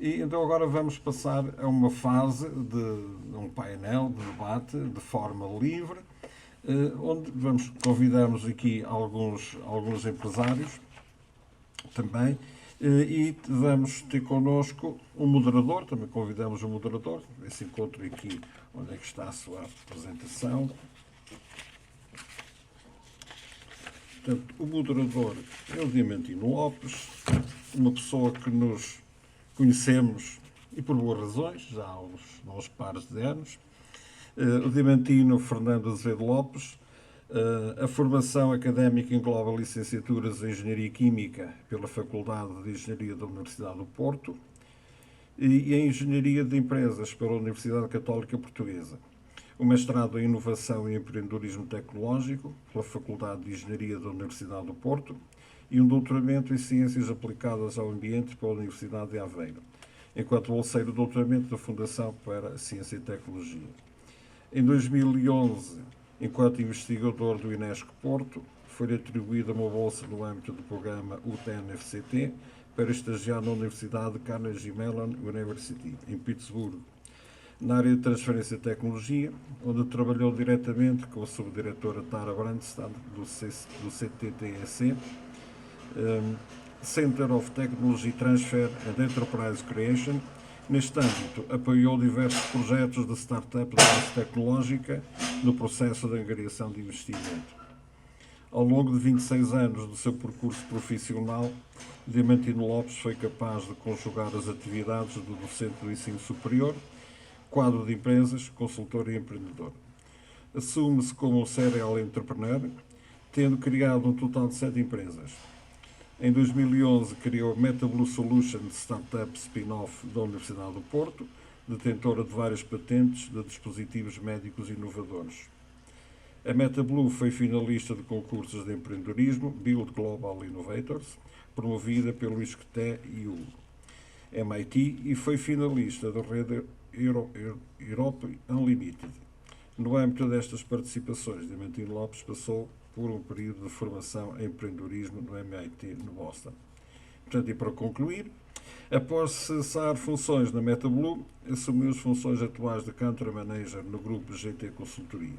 E então agora vamos passar a uma fase de um painel de debate de forma livre, onde convidamos aqui alguns empresários também, e vamos ter connosco um moderador, também convidamos um moderador, esse encontro aqui onde é que está a sua apresentação. Portanto, o moderador é o Diamantino Lopes, uma pessoa que nos conhecemos e por boas razões, já há uns pares de anos. O Diamantino Fernando Azevedo Lopes. A formação académica engloba licenciaturas em Engenharia Química pela Faculdade de Engenharia da Universidade do Porto e em Engenharia de Empresas pela Universidade Católica Portuguesa. O mestrado em Inovação e Empreendedorismo Tecnológico pela Faculdade de Engenharia da Universidade do Porto e um doutoramento em Ciências Aplicadas ao Ambiente pela Universidade de Aveiro, enquanto bolseiro doutoramento da Fundação para a Ciência e Tecnologia. Em 2011, enquanto investigador do Inesco Porto, foi-lhe atribuída uma bolsa no âmbito do programa UTN-FCT para estagiar na Universidade de Carnegie Mellon University, em Pittsburgh, na área de transferência de tecnologia, onde trabalhou diretamente com a subdiretora Tara Brandstad, do CTTEC, Center of Technology Transfer and Enterprise Creation. Neste âmbito, apoiou diversos projetos de startup da base tecnológica no processo de angariação de investimento. Ao longo de 26 anos do seu percurso profissional, Diamantino Lopes foi capaz de conjugar as atividades do docente do ensino superior, quadro de empresas, consultor e empreendedor. Assume-se como um serial entrepreneur, tendo criado um total de 7 empresas. Em 2011 criou a MetaBlue Solutions, startup spin-off da Universidade do Porto, detentora de várias patentes de dispositivos médicos inovadores. A MetaBlue foi finalista de concursos de empreendedorismo Build Global Innovators, promovida pelo ISCTE e o MIT, e foi finalista da rede Europe Unlimited. No âmbito destas participações, Diamantino Lopes passou por um período de formação em empreendedorismo no MIT no Boston. Portanto, e para concluir, após cessar funções na MetaBlue, assumiu as funções atuais de Country Manager no grupo GT Consultoria.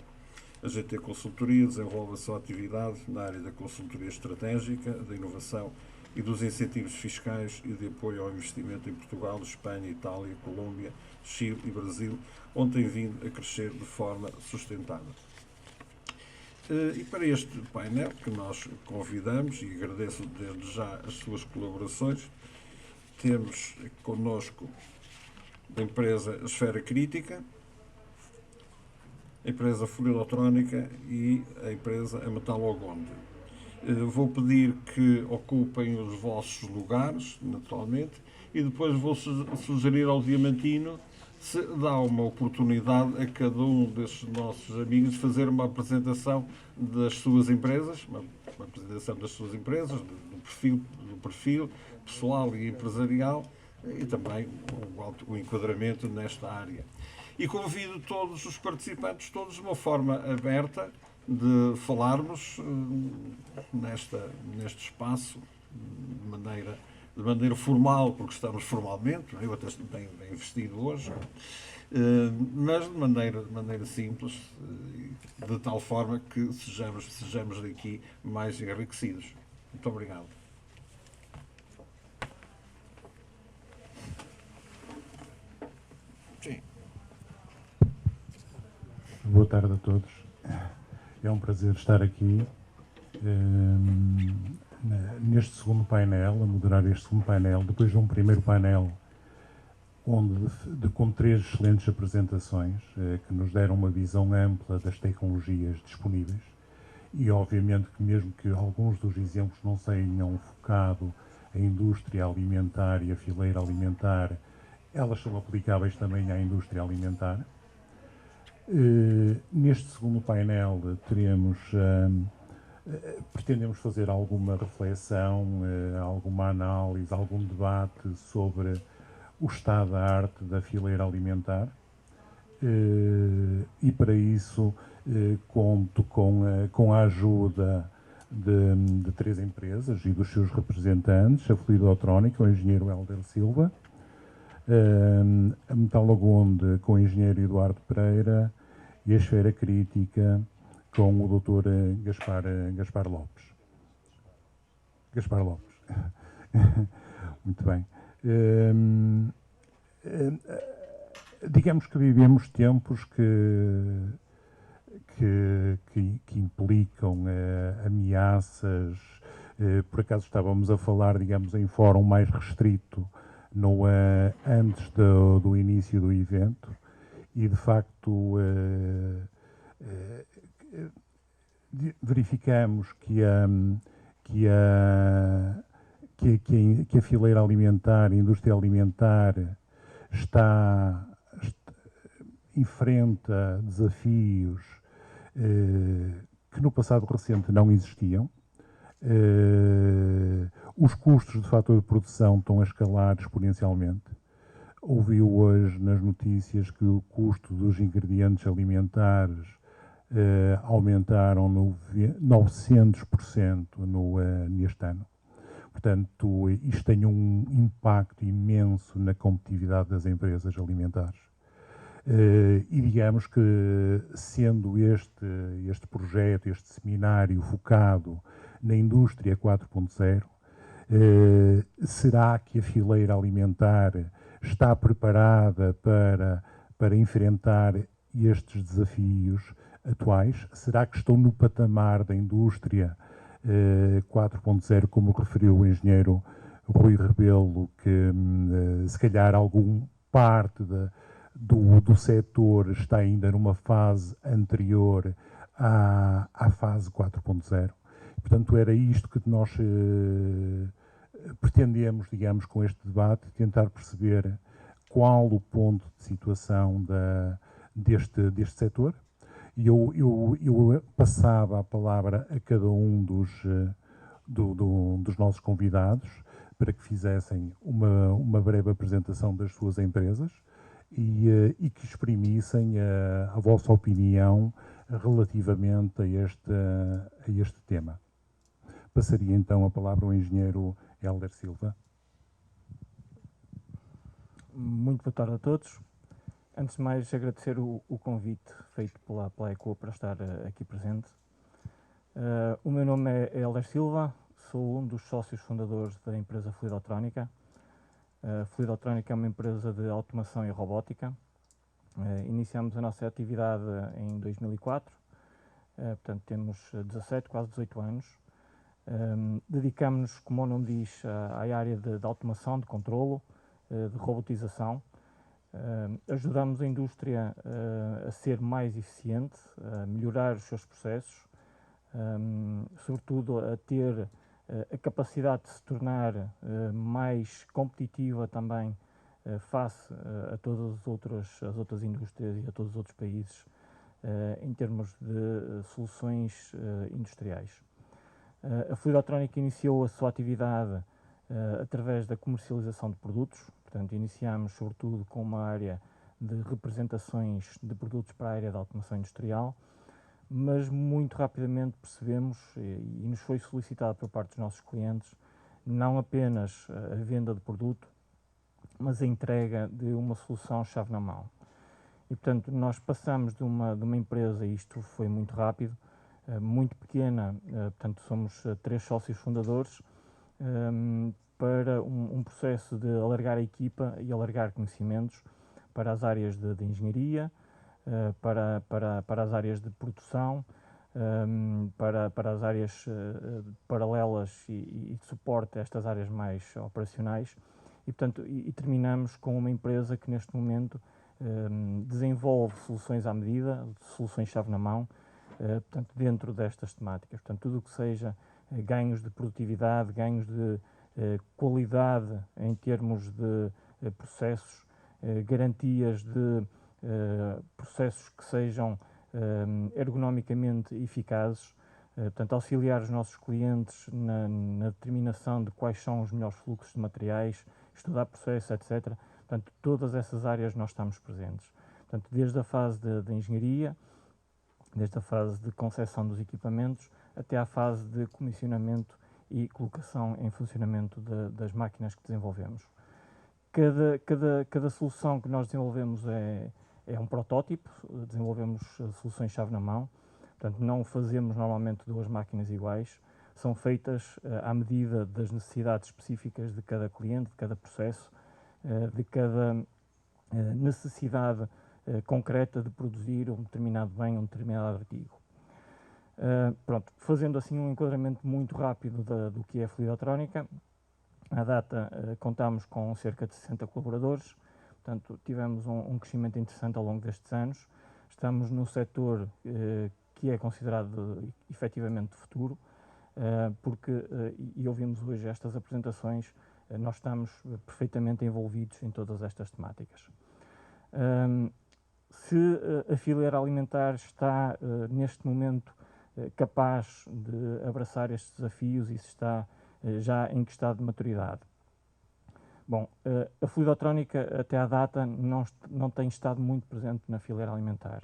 A GT Consultoria desenvolve a sua atividade na área da consultoria estratégica, da inovação e dos incentivos fiscais e de apoio ao investimento em Portugal, Espanha, Itália, Colômbia, Chile e Brasil, onde tem vindo a crescer de forma sustentável. E para este painel que nós convidamos, e agradeço desde já as suas colaborações, temos connosco a empresa Esfera Crítica, a empresa Folha Eletrónica e a empresa Metalogonde. Vou pedir que ocupem os vossos lugares, naturalmente, e depois vou sugerir ao Diamantino se dá uma oportunidade a cada um destes nossos amigos de fazer uma apresentação das suas empresas, uma apresentação das suas empresas, do perfil pessoal e empresarial, e também o enquadramento nesta área. E convido todos os participantes, todos de uma forma aberta, de falarmos neste espaço de maneira formal, porque estamos formalmente, eu até estou bem vestido hoje, mas de maneira simples, de tal forma que sejamos daqui mais enriquecidos. Muito obrigado. Sim. Boa tarde a todos. É um prazer estar aqui neste segundo painel, a moderar este segundo painel, depois de um primeiro painel com 3 excelentes apresentações que nos deram uma visão ampla das tecnologias disponíveis e obviamente que mesmo que alguns dos exemplos não tenham focado a indústria alimentar e a fileira alimentar, elas são aplicáveis também à indústria alimentar. Neste segundo painel pretendemos fazer alguma reflexão, alguma análise, algum debate sobre o estado da arte da fileira alimentar e para isso conto com a ajuda de 3 empresas e dos seus representantes, a Folha Eletrónica, o engenheiro Helder Silva, a Metalagonde com o engenheiro Eduardo Pereira e a Esfera Crítica com o Dr. Gaspar Lopes. Gaspar Lopes. Muito bem. Digamos que vivemos tempos que implicam ameaças. Por acaso estávamos a falar, digamos, em fórum mais restrito antes do início do evento e, de facto, verificamos que a fileira alimentar, a indústria alimentar enfrenta desafios que no passado recente não existiam. Os custos de fator de produção estão a escalar exponencialmente. Ouviu hoje nas notícias que o custo dos ingredientes alimentares aumentaram 900% neste ano. Portanto, isto tem um impacto imenso na competitividade das empresas alimentares. E digamos que, sendo este projeto, este seminário focado na indústria 4.0, será que a fileira alimentar está preparada para enfrentar estes desafios atuais? Será que estão no patamar da indústria 4.0, como referiu o engenheiro Rui Rebelo, que se calhar alguma parte do setor está ainda numa fase anterior à fase 4.0? Portanto, era isto que nós pretendemos, digamos, com este debate, tentar perceber qual o ponto de situação deste setor. E eu passava a palavra a cada um dos nossos convidados para que fizessem uma breve apresentação das suas empresas e que exprimissem a vossa opinião relativamente a este tema. Passaria então a palavra ao engenheiro Hélder Silva. Muito boa tarde a todos. Antes de mais, agradecer o convite feito pela ECO para estar aqui presente. O meu nome é Hélder Silva, sou um dos sócios fundadores da empresa Fluidotrónica. A Fluidotrónica é uma empresa de automação e robótica. Iniciamos a nossa atividade em 2004, portanto temos 17, quase 18 anos. Dedicamos-nos, como o nome diz, à área de automação, de controlo, de robotização. Ajudamos a indústria a ser mais eficiente, a melhorar os seus processos, sobretudo a ter a capacidade de se tornar mais competitiva também face a todas as outras indústrias e a todos os outros países em termos de soluções industriais. A Fluidotrónica iniciou a sua atividade através da comercialização de produtos, portanto iniciamos sobretudo com uma área de representações de produtos para a área da automação industrial, mas muito rapidamente percebemos, e nos foi solicitado por parte dos nossos clientes, não apenas a venda de produto, mas a entrega de uma solução chave na mão. E portanto nós passamos de uma empresa, e isto foi muito rápido, muito pequena, portanto somos 3 sócios fundadores, para um processo de alargar a equipa e alargar conhecimentos para as áreas de engenharia, para as áreas de produção, para as áreas paralelas e de suporte a estas áreas mais operacionais. E, portanto, terminamos com uma empresa que neste momento desenvolve soluções à medida, soluções chave na mão, portanto, dentro destas temáticas. Portanto, tudo o que seja ganhos de produtividade, ganhos de qualidade em termos de processos, garantias de processos que sejam ergonomicamente eficazes, portanto, auxiliar os nossos clientes na determinação de quais são os melhores fluxos de materiais, estudar processos, etc. Portanto, todas essas áreas nós estamos presentes. Portanto, desde a fase de engenharia, desde a fase de concepção dos equipamentos, até à fase de comissionamento e colocação em funcionamento das máquinas que desenvolvemos. Cada solução que nós desenvolvemos é um protótipo, desenvolvemos soluções-chave na mão, portanto não fazemos normalmente duas máquinas iguais, são feitas à medida das necessidades específicas de cada cliente, de cada processo, de cada necessidade concreta de produzir um determinado bem, um determinado artigo. Pronto, fazendo assim um enquadramento muito rápido do que é a fluidotrónica, à data contamos com cerca de 60 colaboradores, portanto tivemos um crescimento interessante ao longo destes anos, estamos num setor que é considerado efetivamente de futuro, porque, e ouvimos hoje estas apresentações, nós estamos perfeitamente envolvidos em todas estas temáticas. Se a fileira alimentar está neste momento capaz de abraçar estes desafios e se está já em que estado de maturidade? Bom, a fluidotrónica até à data não tem estado muito presente na fileira alimentar.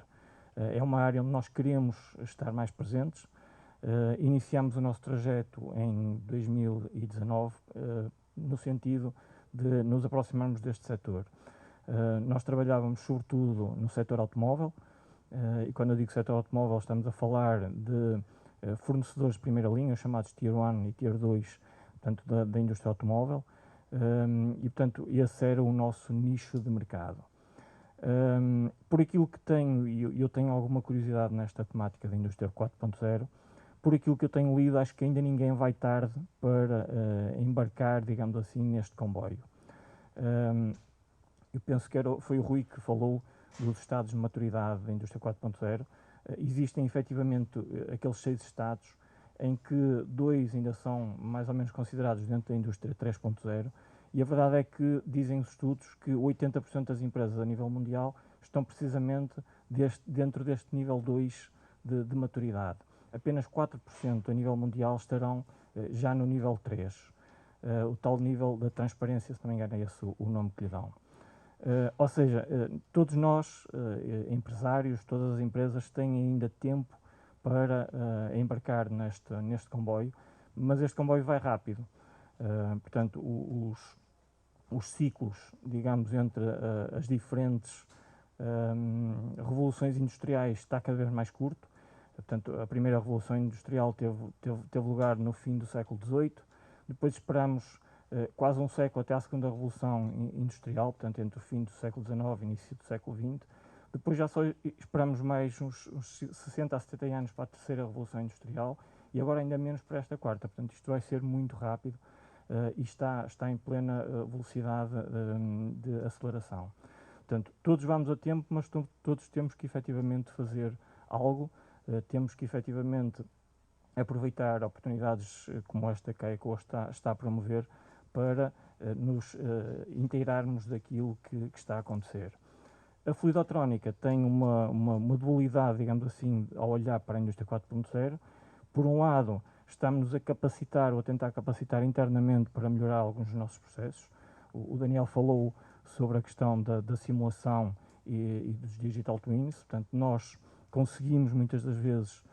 É uma área onde nós queremos estar mais presentes. Iniciamos o nosso trajeto em 2019 no sentido de nos aproximarmos deste setor. Nós trabalhávamos sobretudo no setor automóvel, e quando eu digo setor automóvel estamos a falar de fornecedores de primeira linha, chamados Tier 1 e Tier 2, portanto, da indústria automóvel, e portanto esse era o nosso nicho de mercado. Por aquilo que tenho, e eu tenho alguma curiosidade nesta temática da indústria 4.0, por aquilo que eu tenho lido, acho que ainda ninguém vai tarde para embarcar, digamos assim, neste comboio. Eu penso que foi o Rui que falou dos estados de maturidade da indústria 4.0. Existem efetivamente aqueles 6 estados em que 2 ainda são mais ou menos considerados dentro da indústria 3.0, e a verdade é que dizem os estudos que 80% das empresas a nível mundial estão precisamente dentro deste nível 2 de maturidade. Apenas 4% a nível mundial estarão já no nível 3, o tal nível da transparência, se não me engano é esse o nome que lhe dão. Ou seja, todos nós, empresários, todas as empresas têm ainda tempo para embarcar neste comboio, mas este comboio vai rápido. Portanto, os ciclos, digamos, entre as diferentes revoluções industriais está cada vez mais curto. Portanto, a primeira revolução industrial teve lugar no fim do século XVIII, depois esperamos quase um século até à segunda revolução industrial, portanto entre o fim do século XIX e o início do século XX, depois já só esperamos mais uns 60 a 70 anos para a terceira revolução industrial e agora ainda menos para esta quarta, portanto isto vai ser muito rápido e está em plena velocidade de aceleração. Portanto, todos vamos a tempo, mas todos temos que efetivamente fazer algo, temos que efetivamente aproveitar oportunidades como esta que a ECO está a promover para nos inteirarmos daquilo que está a acontecer. A fluidotrónica tem uma dualidade, digamos assim, ao olhar para a indústria 4.0. Por um lado, estamos a capacitar ou a tentar capacitar internamente para melhorar alguns dos nossos processos. O Daniel falou sobre a questão da simulação e dos digital twins, portanto nós conseguimos muitas das vezes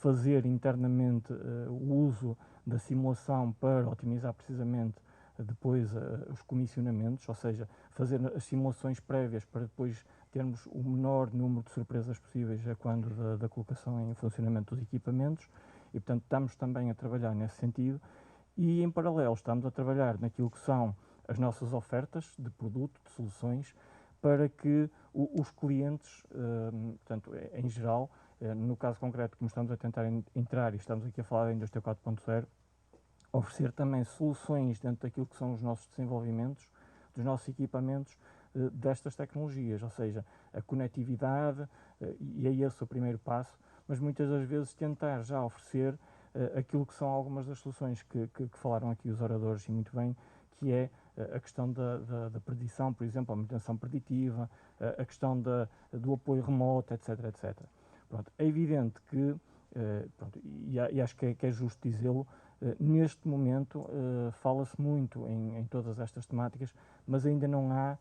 fazer internamente o uso da simulação para otimizar precisamente depois os comissionamentos, ou seja, fazer as simulações prévias para depois termos o menor número de surpresas possíveis a quando da colocação em funcionamento dos equipamentos, e portanto estamos também a trabalhar nesse sentido, e em paralelo estamos a trabalhar naquilo que são as nossas ofertas de produto, de soluções, para que os clientes, portanto, em geral, no caso concreto como estamos a tentar entrar e estamos aqui a falar da indústria 4.0, oferecer também soluções dentro daquilo que são os nossos desenvolvimentos, dos nossos equipamentos, destas tecnologias, ou seja, a conectividade, e é esse o primeiro passo, mas muitas das vezes tentar já oferecer aquilo que são algumas das soluções que falaram aqui os oradores e muito bem, que é a questão da predição, por exemplo, a manutenção preditiva, a questão do apoio remoto, etc, etc. Pronto, é evidente que, pronto, e acho que é justo dizê-lo, neste momento fala-se muito em todas estas temáticas, mas ainda não há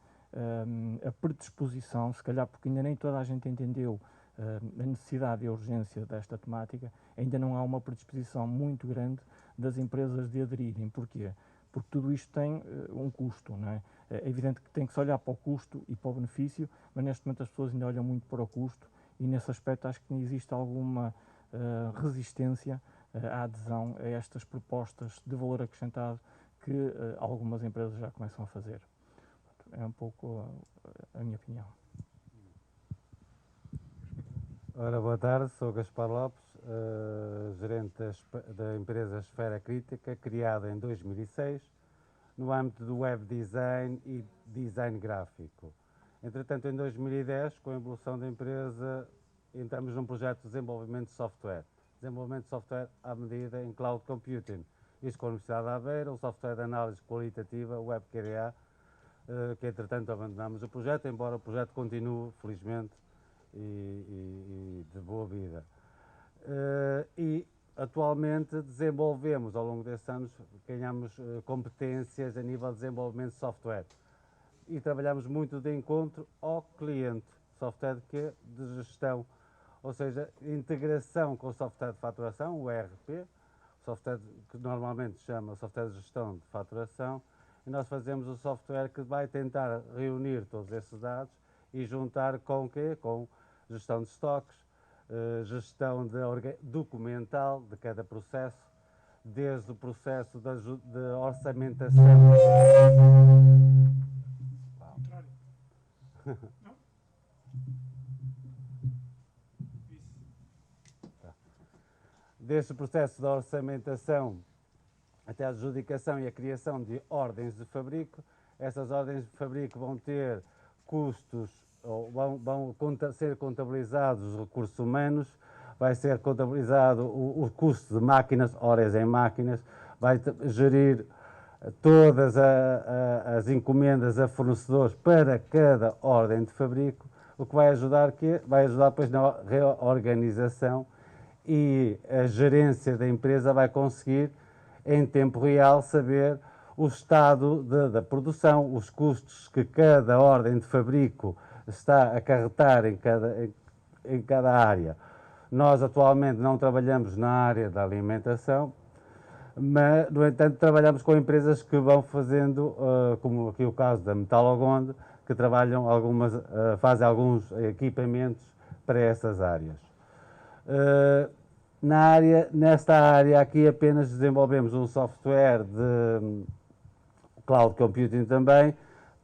a predisposição, se calhar porque ainda nem toda a gente entendeu a necessidade e a urgência desta temática, ainda não há uma predisposição muito grande das empresas de aderirem. Porquê? porque tudo isto tem um custo, não é? É evidente que tem que se olhar para o custo e para o benefício, mas neste momento as pessoas ainda olham muito para o custo e nesse aspecto acho que existe alguma resistência à adesão a estas propostas de valor acrescentado que algumas empresas já começam a fazer. É um pouco a minha opinião. Ora, boa tarde, sou Gaspar Lopes, gerente da empresa Esfera Crítica, criada em 2006, no âmbito do web design e design gráfico. Entretanto, em 2010, com a evolução da empresa, entramos num projeto de desenvolvimento de software. Desenvolvimento de software à medida em cloud computing. Isto com a Universidade de Aveiro, o software de análise qualitativa, o WebQDA, que entretanto abandonamos o projeto, embora o projeto continue, felizmente, e de boa vida. E atualmente desenvolvemos, ao longo destes anos, ganhamos competências a nível de desenvolvimento de software e trabalhamos muito de encontro ao cliente, software de gestão, ou seja, integração com o software de faturação, o ERP, software que normalmente se chama software de gestão de faturação, e nós fazemos o software que vai tentar reunir todos esses dados e juntar com o quê? Com gestão de estoques, gestão documental de cada processo, desde o processo de orçamentação. Desde o processo da orçamentação até a adjudicação e a criação de ordens de fabrico. Essas ordens de fabrico vão ter custos, ou vão ser contabilizados os recursos humanos, vai ser contabilizado o custo de máquinas, horas em máquinas, vai gerir todas as encomendas a fornecedores para cada ordem de fabrico, o que vai ajudar depois na reorganização, e a gerência da empresa vai conseguir em tempo real saber o estado da produção, os custos que cada ordem de fabrico está a acarretar em cada área. Nós atualmente não trabalhamos na área da alimentação, mas, no entanto, trabalhamos com empresas que vão fazendo, como aqui o caso da Metalogonde, que trabalham fazem alguns equipamentos para essas áreas. Nesta área aqui apenas desenvolvemos um software de cloud computing também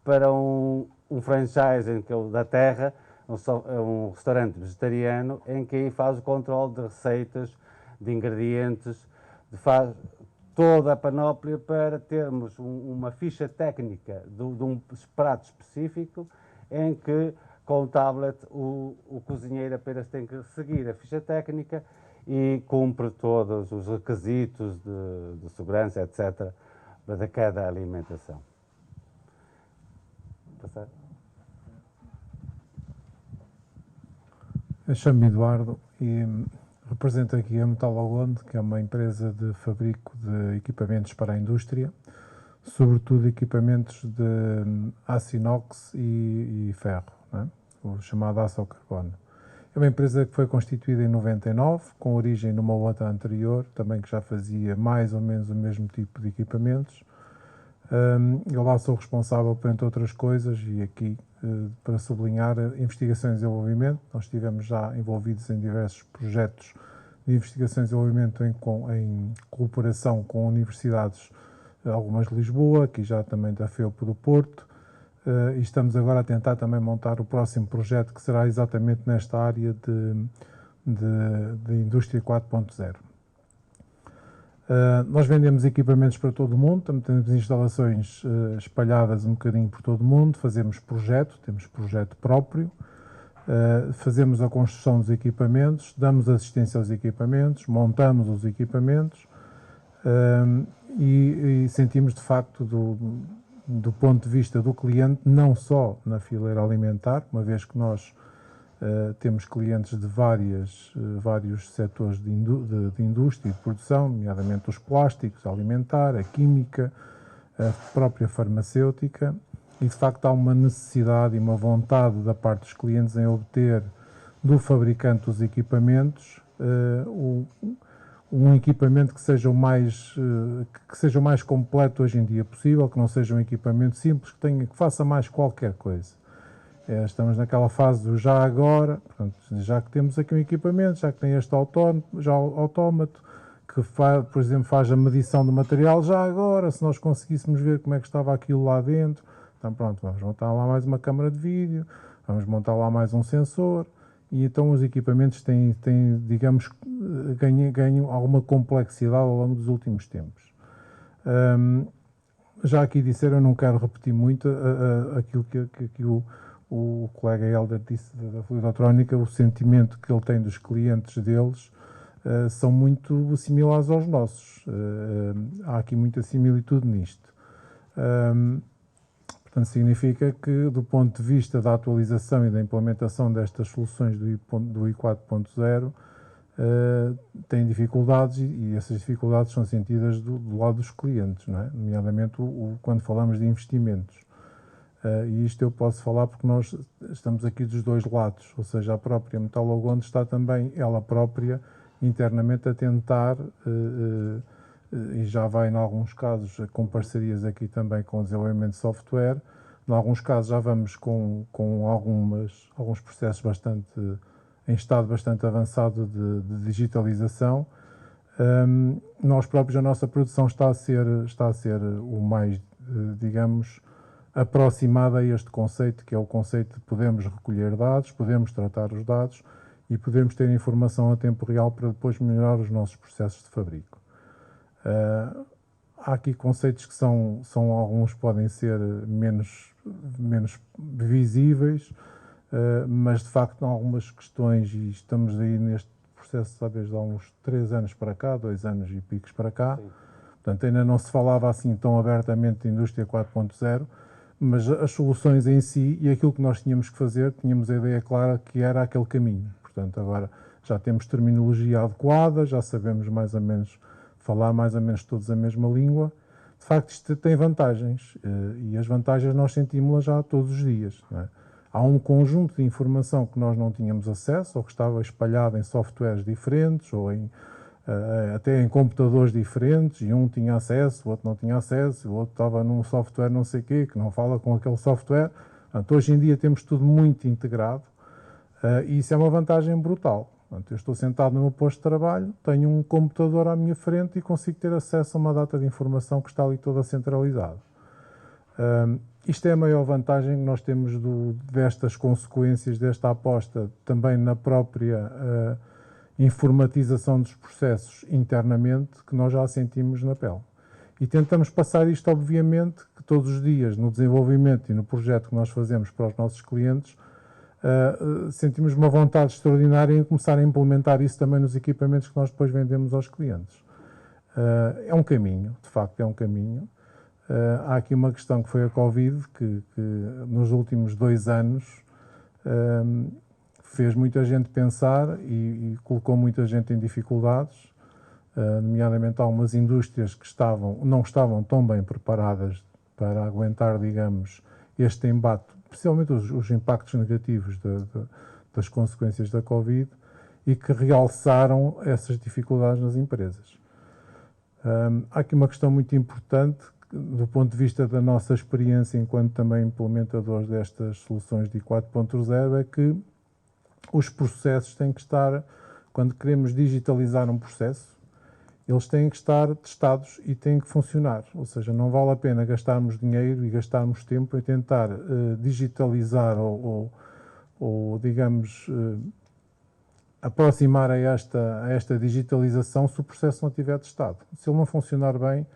para um franchising que é o da Terra, um restaurante vegetariano, em que aí faz o controle de receitas, de ingredientes, faz toda a panóplia para termos uma ficha técnica de um prato específico, em que com o tablet o cozinheiro apenas tem que seguir a ficha técnica e cumpre todos os requisitos de segurança, etc., de cada alimentação. Passar. Eu chamo-me Eduardo e represento aqui a Metalogonde, que é uma empresa de fabrico de equipamentos para a indústria, sobretudo equipamentos de aço inox e ferro, não é? O chamado aço ao carbono. É uma empresa que foi constituída em 99, com origem numa outra anterior, também que já fazia mais ou menos o mesmo tipo de equipamentos. Eu lá sou responsável, por entre outras coisas, e aqui para sublinhar, investigação e desenvolvimento. Nós estivemos já envolvidos em diversos projetos de investigação e desenvolvimento em cooperação com universidades, algumas de Lisboa, aqui já também da FEUP do Porto, e estamos agora a tentar também montar o próximo projeto, que será exatamente nesta área de indústria 4.0. Nós vendemos equipamentos para todo o mundo, também temos instalações espalhadas um bocadinho por todo o mundo, fazemos projeto, temos projeto próprio, fazemos a construção dos equipamentos, damos assistência aos equipamentos, montamos os equipamentos e sentimos de facto do ponto de vista do cliente, não só na fileira alimentar, uma vez que nós temos clientes de vários setores de indústria e de produção, nomeadamente os plásticos, a alimentar, a química, a própria farmacêutica, e de facto há uma necessidade e uma vontade da parte dos clientes em obter do fabricante dos equipamentos um equipamento que seja que seja o mais completo hoje em dia possível, que não seja um equipamento simples, que faça mais qualquer coisa. Estamos naquela fase do já agora, portanto, já que temos aqui um equipamento, já que tem este autómato, que por exemplo faz a medição do material, já agora, se nós conseguíssemos ver como é que estava aquilo lá dentro, então pronto, vamos montar lá mais uma câmara de vídeo, vamos montar lá mais um sensor, e então os equipamentos têm digamos, ganham alguma complexidade ao longo dos últimos tempos. Já aqui disseram, eu não quero repetir muito aquilo que o colega Helder disse da Fluidotrónica, o sentimento que ele tem dos clientes deles são muito similares aos nossos. Há aqui muita similitude nisto. Portanto, significa que, do ponto de vista da atualização e da implementação destas soluções do I 4.0, têm dificuldades e essas dificuldades são sentidas do lado dos clientes, não é? Nomeadamente quando falamos de investimentos. E isto eu posso falar porque nós estamos aqui dos dois lados, ou seja, a própria Metalogonde está também, ela própria, internamente a tentar, e já vai em alguns casos com parcerias aqui também com o desenvolvimento de software, em alguns casos já vamos com alguns processos em estado bastante avançado de digitalização. Nós próprios, a nossa produção está a ser o mais, digamos, aproximada a este conceito, que é o conceito de podemos recolher dados, podemos tratar os dados e podemos ter informação a tempo real para depois melhorar os nossos processos de fabrico. Há aqui conceitos que alguns podem ser menos visíveis, mas de facto há algumas questões, e estamos aí neste processo talvez há uns 3 anos para cá, 2 anos e picos para cá. Sim. Portanto, ainda não se falava assim tão abertamente de indústria 4.0, mas as soluções em si e aquilo que nós tínhamos que fazer, tínhamos a ideia clara que era aquele caminho. Portanto, agora já temos terminologia adequada, já sabemos mais ou menos falar mais ou menos todos a mesma língua. De facto, isto tem vantagens, e as vantagens nós sentimos-las já todos os dias, não é? Há um conjunto de informação que nós não tínhamos acesso, ou que estava espalhado em softwares diferentes, ou até em computadores diferentes, e um tinha acesso, o outro não tinha acesso, o outro estava num software não sei o quê, que não fala com aquele software. Portanto, hoje em dia temos tudo muito integrado, e isso é uma vantagem brutal. Portanto, eu estou sentado no meu posto de trabalho, tenho um computador à minha frente e consigo ter acesso a uma data de informação que está ali toda centralizada. Isto é a maior vantagem que nós temos destas consequências, desta aposta também na própria informatização dos processos internamente, que nós já sentimos na pele. E tentamos passar isto, obviamente, que todos os dias no desenvolvimento e no projeto que nós fazemos para os nossos clientes, sentimos uma vontade extraordinária em começar a implementar isso também nos equipamentos que nós depois vendemos aos clientes. É um caminho, de facto é um caminho. Há aqui uma questão que foi a Covid, que nos últimos 2 anos fez muita gente pensar e colocou muita gente em dificuldades, nomeadamente algumas indústrias que não estavam tão bem preparadas para aguentar, digamos, este embate, especialmente os impactos negativos das consequências da Covid, e que realçaram essas dificuldades nas empresas. Há aqui uma questão muito importante, do ponto de vista da nossa experiência enquanto também implementadores destas soluções de 4.0, é que os processos têm que estar, quando queremos digitalizar um processo, eles têm que estar testados e têm que funcionar. Ou seja, não vale a pena gastarmos dinheiro e gastarmos tempo em tentar digitalizar ou digamos, aproximar a esta digitalização se o processo não estiver testado. Se ele não funcionar bem,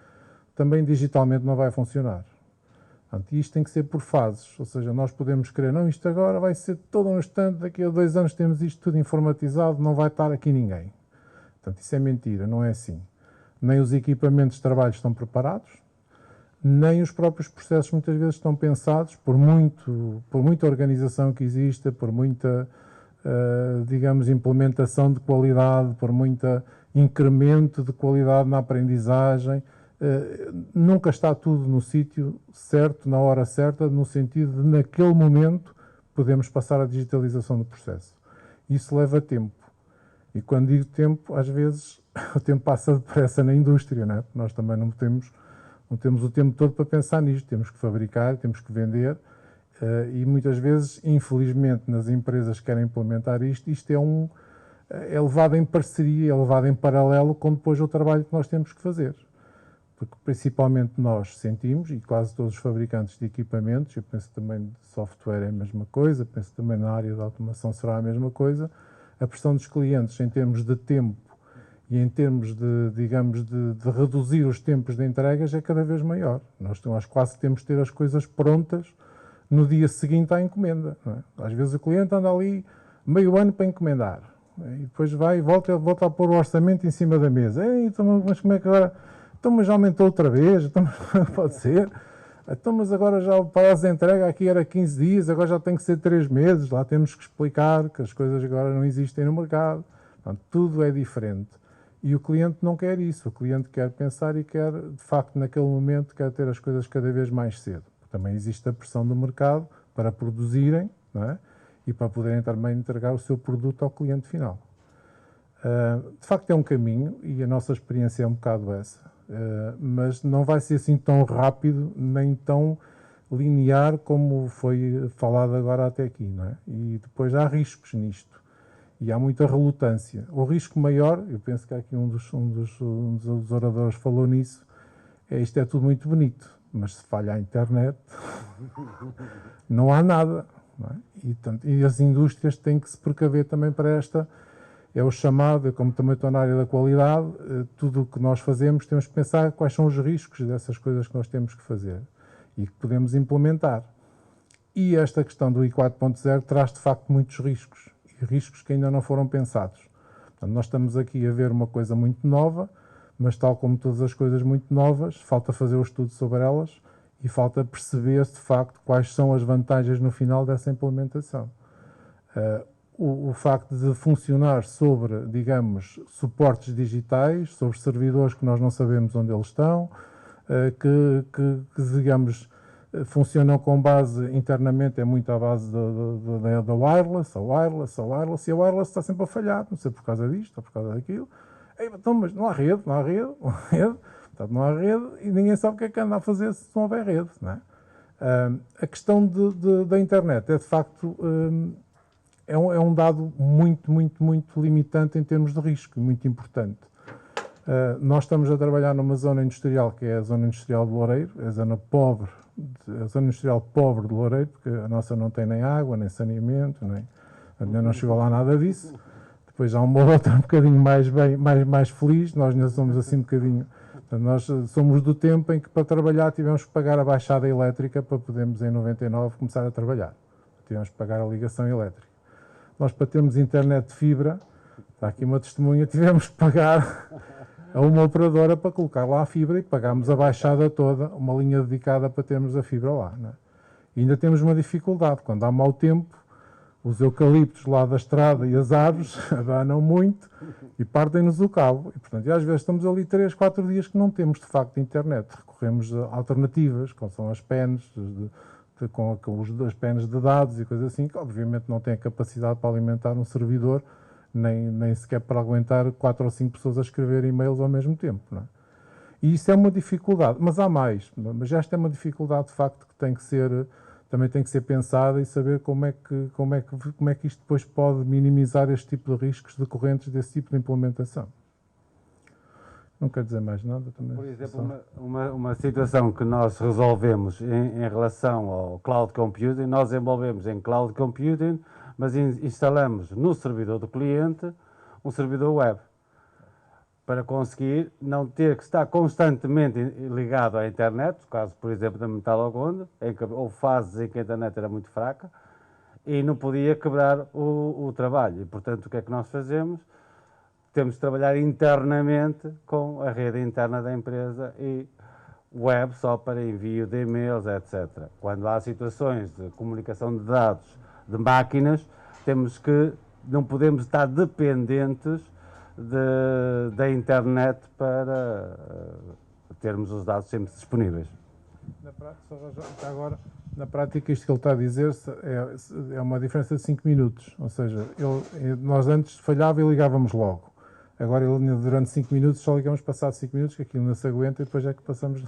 também digitalmente não vai funcionar. Portanto, isto tem que ser por fases, ou seja, nós podemos querer, não, isto agora vai ser todo um instante, daqui a 2 anos temos isto tudo informatizado, não vai estar aqui ninguém. Portanto, isso é mentira, não é assim. Nem os equipamentos de trabalho estão preparados, nem os próprios processos muitas vezes estão pensados, por muita organização que exista, por muita, digamos, implementação de qualidade, por muito incremento de qualidade na aprendizagem. Nunca está tudo no sítio certo, na hora certa, no sentido de, naquele momento, podemos passar a digitalização do processo. Isso leva tempo. E quando digo tempo, às vezes o tempo passa depressa na indústria, não é? Porque nós também não temos o tempo todo para pensar nisto. Temos que fabricar, temos que vender e muitas vezes, infelizmente, nas empresas que querem implementar isto é levado em parceria, é levado em paralelo com depois o trabalho que nós temos que fazer. Porque principalmente nós sentimos, e quase todos os fabricantes de equipamentos, eu penso também de software é a mesma coisa, penso também na área da automação será a mesma coisa, a pressão dos clientes em termos de tempo e em termos de, digamos, de reduzir os tempos de entregas é cada vez maior. Nós quase temos de ter as coisas prontas no dia seguinte à encomenda. Não é? Às vezes o cliente anda ali meio ano para encomendar, e depois vai e volta a pôr o orçamento em cima da mesa. Então, mas como é que agora... Então, mas já aumentou outra vez, então, mas pode ser. Então, mas agora já o prazo de entrega aqui era 15 dias, agora já tem que ser 3 meses. Lá temos que explicar que as coisas agora não existem no mercado. Portanto, tudo é diferente. E o cliente não quer isso. O cliente quer pensar e quer, de facto, naquele momento, quer ter as coisas cada vez mais cedo. Também existe a pressão do mercado para produzirem, não é? E para poderem também entregar o seu produto ao cliente final. De facto, é um caminho e a nossa experiência é um bocado essa. Mas não vai ser assim tão rápido nem tão linear como foi falado agora até aqui, não é? E depois há riscos nisto e há muita relutância. O risco maior, eu penso que aqui um dos oradores falou nisso, isto é tudo muito bonito, mas se falha a internet não há nada, não é? E as indústrias têm que se precaver também para esta. É o chamado, como também estou na área da qualidade, tudo o que nós fazemos temos que pensar quais são os riscos dessas coisas que nós temos que fazer e que podemos implementar. E esta questão do I 4.0 traz de facto muitos riscos, e riscos que ainda não foram pensados. Portanto, nós estamos aqui a ver uma coisa muito nova, mas tal como todas as coisas muito novas, falta fazer o estudo sobre elas e falta perceber de facto quais são as vantagens no final dessa implementação. O facto de funcionar sobre, digamos, suportes digitais, sobre servidores que nós não sabemos onde eles estão, que digamos, funcionam com base, internamente é muito à base da wireless, a wireless, e a wireless está sempre a falhar, não sei por causa disto ou por causa daquilo. Então, mas não há rede, portanto, não há rede e ninguém sabe o que é que anda a fazer se não houver rede, não é? A questão da internet é, de facto... É um dado muito limitante em termos de risco, muito importante. Nós estamos a trabalhar numa zona industrial que é a zona industrial de Loureiro, a zona industrial pobre de Loureiro, porque a nossa não tem nem água, nem saneamento, ainda não chegou lá nada disso. Depois há uma outra um bocadinho mais feliz, nós ainda somos assim um bocadinho... Portanto, nós somos do tempo em que para trabalhar tivemos que pagar a baixada elétrica para podermos em 99 começar a trabalhar. Tivemos que pagar a ligação elétrica. Nós, para termos internet de fibra, está aqui uma testemunha, tivemos que pagar a uma operadora para colocar lá a fibra e pagámos a baixada toda, uma linha dedicada para termos a fibra lá. Não é? E ainda temos uma dificuldade, quando há mau tempo, os eucaliptos lá da estrada e as árvores abanam muito e partem-nos o cabo. E, portanto, às vezes estamos ali 3, 4 dias que não temos, de facto, internet. Recorremos a alternativas, como são as PENs, com as PENs de dados e coisas assim, que obviamente não têm a capacidade para alimentar um servidor, nem sequer para aguentar 4 ou 5 pessoas a escrever e-mails ao mesmo tempo. Não é? E isso é uma dificuldade, mas há mais. Mas esta é uma dificuldade, de facto, que também tem que ser pensada e saber como é que isto depois pode minimizar este tipo de riscos decorrentes desse tipo de implementação. Não quero dizer mais nada também. Por exemplo, uma situação que nós resolvemos em relação ao cloud computing, nós envolvemos em cloud computing, mas instalamos no servidor do cliente um servidor web, para conseguir não ter que estar constantemente ligado à internet, no caso, por exemplo, da Metalogonda, houve fases em que a internet era muito fraca e não podia quebrar o trabalho. E, portanto, o que é que nós fazemos? Temos de trabalhar internamente com a rede interna da empresa e web só para envio de e-mails, etc. Quando há situações de comunicação de dados de máquinas, não podemos estar dependentes da internet para termos os dados sempre disponíveis. Na prática, agora, Na prática, isto que ele está a dizer é uma diferença de 5 minutos. Ou seja, nós antes falhava e ligávamos logo. Agora, durante 5 minutos, só ligamos passados 5 minutos, que aquilo não se aguenta e depois é que passamos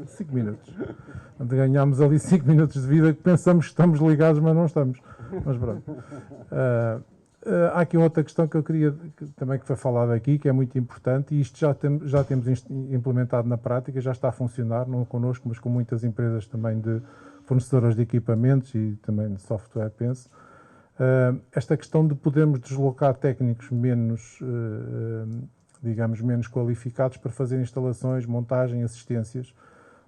5 minutos. Portanto, ganhámos ali 5 minutos de vida que pensamos que estamos ligados, mas não estamos. Mas pronto. Há aqui outra questão que eu queria, também que foi falada aqui, que é muito importante, e isto já temos implementado na prática, já está a funcionar, não connosco, mas com muitas empresas também de fornecedoras de equipamentos e também de software, penso. Esta questão de podermos deslocar técnicos menos, digamos, menos qualificados para fazer instalações, montagem, assistências.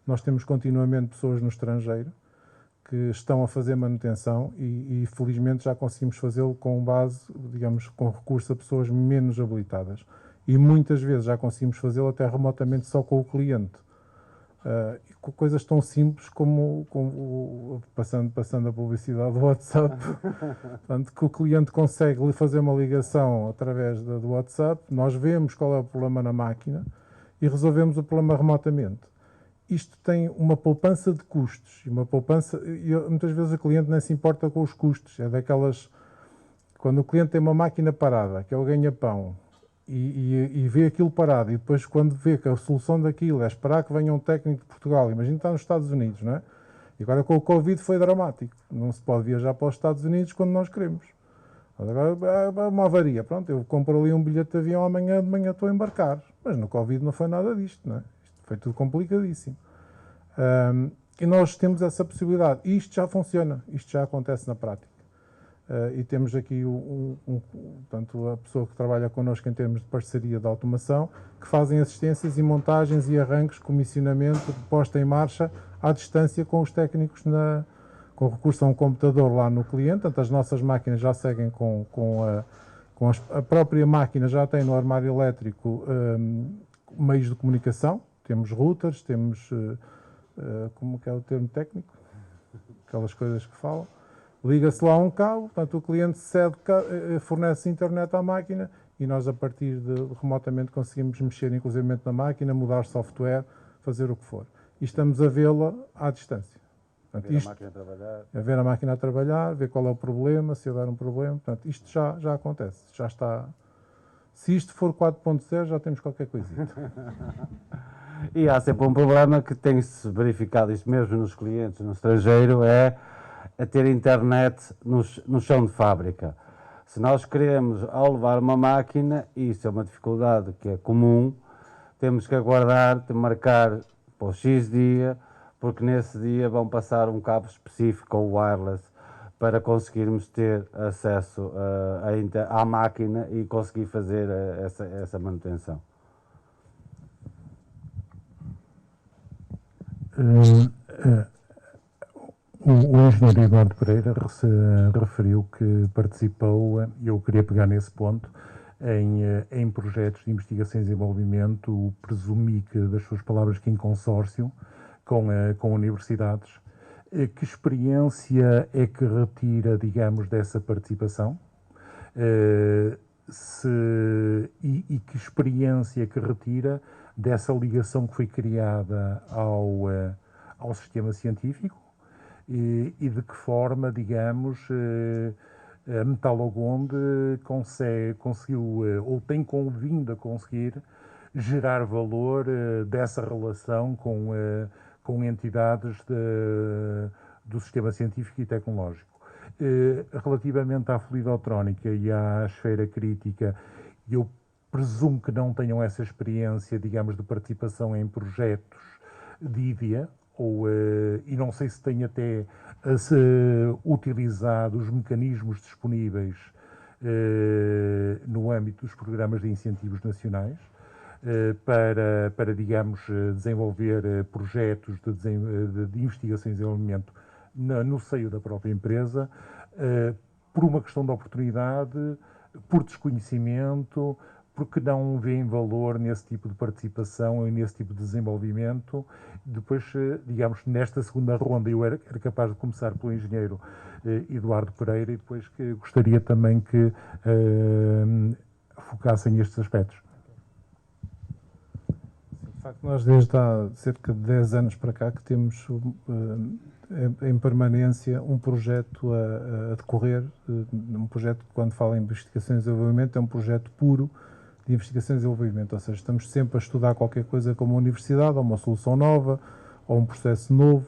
Nós temos continuamente pessoas no estrangeiro que estão a fazer manutenção e felizmente já conseguimos fazê-lo com base, digamos, com recurso a pessoas menos habilitadas. E muitas vezes já conseguimos fazê-lo até remotamente só com o cliente. Com coisas tão simples como passando a publicidade do WhatsApp, portanto, que o cliente consegue lhe fazer uma ligação através do WhatsApp, nós vemos qual é o problema na máquina e resolvemos o problema remotamente. Isto tem uma poupança de custos, e muitas vezes o cliente nem se importa com os custos, é daquelas, quando o cliente tem uma máquina parada, que é o ganha-pão, e vê aquilo parado, e depois quando vê que a solução daquilo é esperar que venha um técnico de Portugal, imagina estar nos Estados Unidos, não é? E agora com o Covid foi dramático, não se pode viajar para os Estados Unidos quando nós queremos. Agora é uma avaria, pronto, eu compro ali um bilhete de avião amanhã de manhã estou a embarcar, mas no Covid não foi nada disto, não é? Foi tudo complicadíssimo. E nós temos essa possibilidade. E isto já funciona, isto já acontece na prática. E temos aqui portanto, a pessoa que trabalha connosco em termos de parceria de automação, que fazem assistências e montagens e arranques, comissionamento, posta em marcha, à distância com os técnicos, com recurso a um computador lá no cliente. Portanto, as nossas máquinas já seguem a própria máquina, já tem no armário elétrico meios de comunicação. Temos routers, temos, como que é o termo técnico? Aquelas coisas que falam. Liga-se lá um cabo, portanto o cliente fornece internet à máquina e nós a partir de remotamente conseguimos mexer inclusivamente na máquina, mudar software, fazer o que for. E estamos a vê-la à distância. Portanto, ver a máquina a trabalhar, ver qual é o problema, se houver um problema. Portanto, isto já acontece, já está. Se isto for 4.0 já temos qualquer coisinha. E há sempre um problema que tem-se verificado, isso mesmo nos clientes no estrangeiro, é ter internet no chão de fábrica. Se nós queremos, ao levar uma máquina, isso é uma dificuldade que é comum, temos que aguardar, marcar para o X dia, porque nesse dia vão passar um cabo específico ou wireless para conseguirmos ter acesso à máquina e conseguir fazer essa manutenção. O engenheiro Eduardo Pereira referiu que participou, e eu queria pegar nesse ponto, em projetos de investigação e desenvolvimento, presumi que, das suas palavras, que em consórcio com universidades. Que experiência é que retira, digamos, dessa participação? E que experiência é que retira dessa ligação que foi criada ao sistema científico e de que forma, digamos, a Metalogonde conseguiu ou tem vindo a conseguir gerar valor dessa relação com entidades do sistema científico e tecnológico. Relativamente à fluidotrónica e à esfera crítica, eu presumo que não tenham essa experiência, digamos, de participação em projetos de IDEA, e não sei se têm até utilizado os mecanismos disponíveis no âmbito dos programas de incentivos nacionais para digamos, desenvolver projetos de investigação e desenvolvimento no seio da própria empresa, por uma questão de oportunidade, por desconhecimento, porque não veem valor nesse tipo de participação e nesse tipo de desenvolvimento. Depois, digamos, nesta segunda ronda, eu era capaz de começar pelo engenheiro Eduardo Pereira e depois que gostaria também que focassem estes aspectos. facto, nós desde há cerca de 10 anos para cá que temos em permanência um projeto a decorrer, um projeto que, quando fala em investigação e desenvolvimento, é um projeto puro de investigação e desenvolvimento, ou seja, estamos sempre a estudar qualquer coisa como uma universidade, ou uma solução nova, ou um processo novo.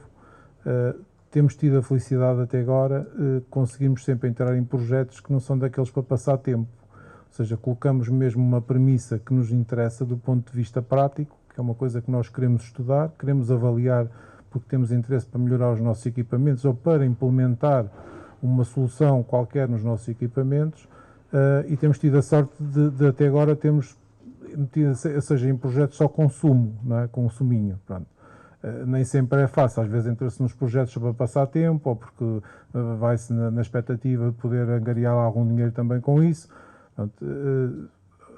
Temos tido a felicidade até agora, conseguimos sempre entrar em projetos que não são daqueles para passar tempo, ou seja, colocamos mesmo uma premissa que nos interessa do ponto de vista prático, que é uma coisa que nós queremos estudar, queremos avaliar porque temos interesse para melhorar os nossos equipamentos ou para implementar uma solução qualquer nos nossos equipamentos, e temos tido a sorte de até agora termos metido, ou seja, em projetos só consumo, não é? Consuminho, pronto. Nem sempre é fácil, às vezes entra-se nos projetos só para passar tempo ou porque vai-se na expectativa de poder angariar algum dinheiro também com isso. Portanto,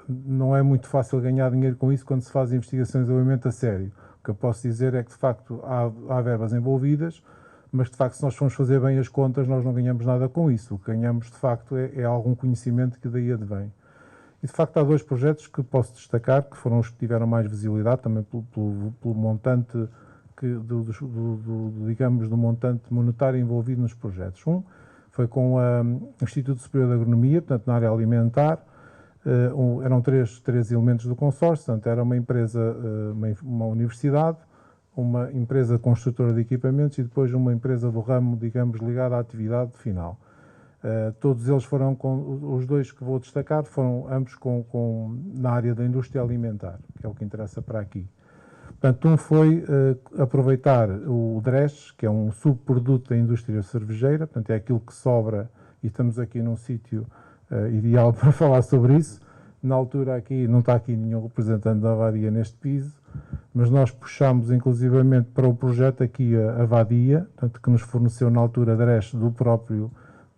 não é muito fácil ganhar dinheiro com isso quando se faz investigação e desenvolvimento a sério. O que eu posso dizer é que, de facto, há verbas envolvidas, mas, de facto, se nós formos fazer bem as contas, nós não ganhamos nada com isso. O que ganhamos, de facto, é algum conhecimento que daí advém. E, de facto, há 2 projetos que posso destacar, que foram os que tiveram mais visibilidade, também pelo montante, digamos, do montante monetário envolvido nos projetos. Um foi com o Instituto Superior de Agronomia, portanto, na área alimentar. Eram três elementos do consórcio, portanto, era uma empresa, uma universidade, uma empresa construtora de equipamentos e depois uma empresa do ramo, digamos, ligada à atividade final. Todos eles foram, os 2 que vou destacar, foram ambos na área da indústria alimentar, que é o que interessa para aqui. Portanto, um foi aproveitar o DRES, que é um subproduto da indústria cervejeira, portanto, é aquilo que sobra, e estamos aqui num sítio ideal para falar sobre isso. Na altura aqui, não está aqui nenhum representante da Vadia neste piso, mas nós puxámos inclusivamente para o projeto aqui a Vadia, portanto, que nos forneceu na altura DRES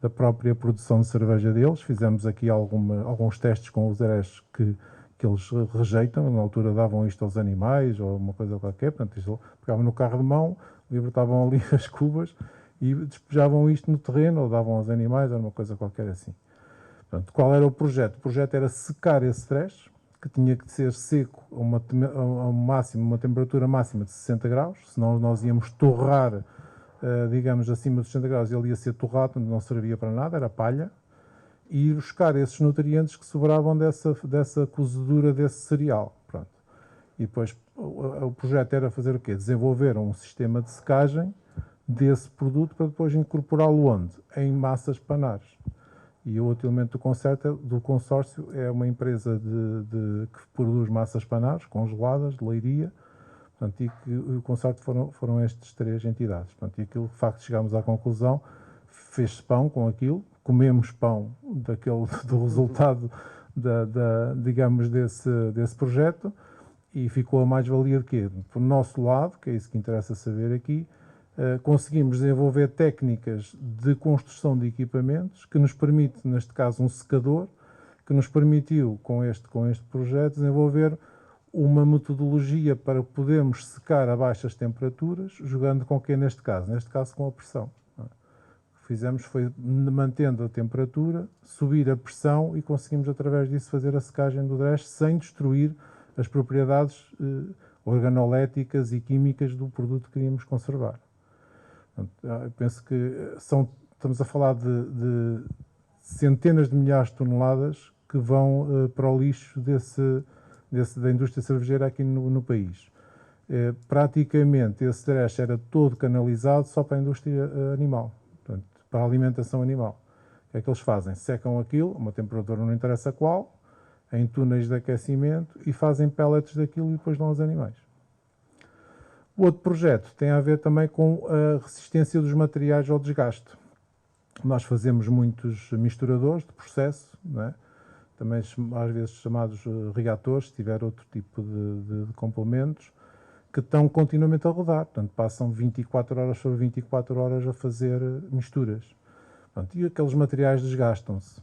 da própria produção de cerveja deles. Fizemos aqui alguns testes com os DRES que eles rejeitam, na altura davam isto aos animais ou uma coisa qualquer, portanto, isto, pegavam no carro de mão, libertavam ali as cubas e despejavam isto no terreno ou davam aos animais ou uma coisa qualquer assim. Portanto, qual era o projeto? O projeto era secar esse DRES, que tinha que ser seco a uma temperatura máxima de 60 graus, senão nós íamos torrar, digamos, acima dos 60 graus, ele ia ser torrado, não servia para nada, era palha, e ir buscar esses nutrientes que sobravam dessa cozedura desse cereal. Pronto. E depois o projeto era fazer o quê? Desenvolver um sistema de secagem desse produto para depois incorporá-lo onde? Em massas panares. E o outro elemento do consórcio é uma empresa que produz massas panares congeladas, de Leiria, portanto, e que o consórcio foram estas 3 entidades. Portanto, e aquilo, de facto, chegámos à conclusão, fez-se pão com aquilo, comemos pão do resultado digamos, desse projeto, e ficou a mais-valia de quê? Por nosso lado, que é isso que interessa saber aqui, conseguimos desenvolver técnicas de construção de equipamentos que nos permite, neste caso, um secador, que nos permitiu, com este projeto, desenvolver uma metodologia para podermos secar a baixas temperaturas, jogando com o quê neste caso? Neste caso, com a pressão. O que fizemos foi, mantendo a temperatura, subir a pressão e conseguimos, através disso, fazer a secagem do DRES sem destruir as propriedades organoléticas e químicas do produto que queríamos conservar. Portanto, eu penso que estamos a falar de centenas de milhares de toneladas que vão para o lixo da indústria cervejeira aqui no país. Praticamente esse DRES era todo canalizado só para a indústria animal, portanto, para a alimentação animal. O que é que eles fazem? Secam aquilo, uma temperatura não interessa qual, em túneis de aquecimento, e fazem pellets daquilo e depois dão aos animais. O outro projeto tem a ver também com a resistência dos materiais ao desgaste. Nós fazemos muitos misturadores de processo, não é? Também às vezes chamados reatores, se tiver outro tipo de complementos, que estão continuamente a rodar. Portanto, passam 24 horas sobre 24 horas a fazer misturas. Portanto, e aqueles materiais desgastam-se.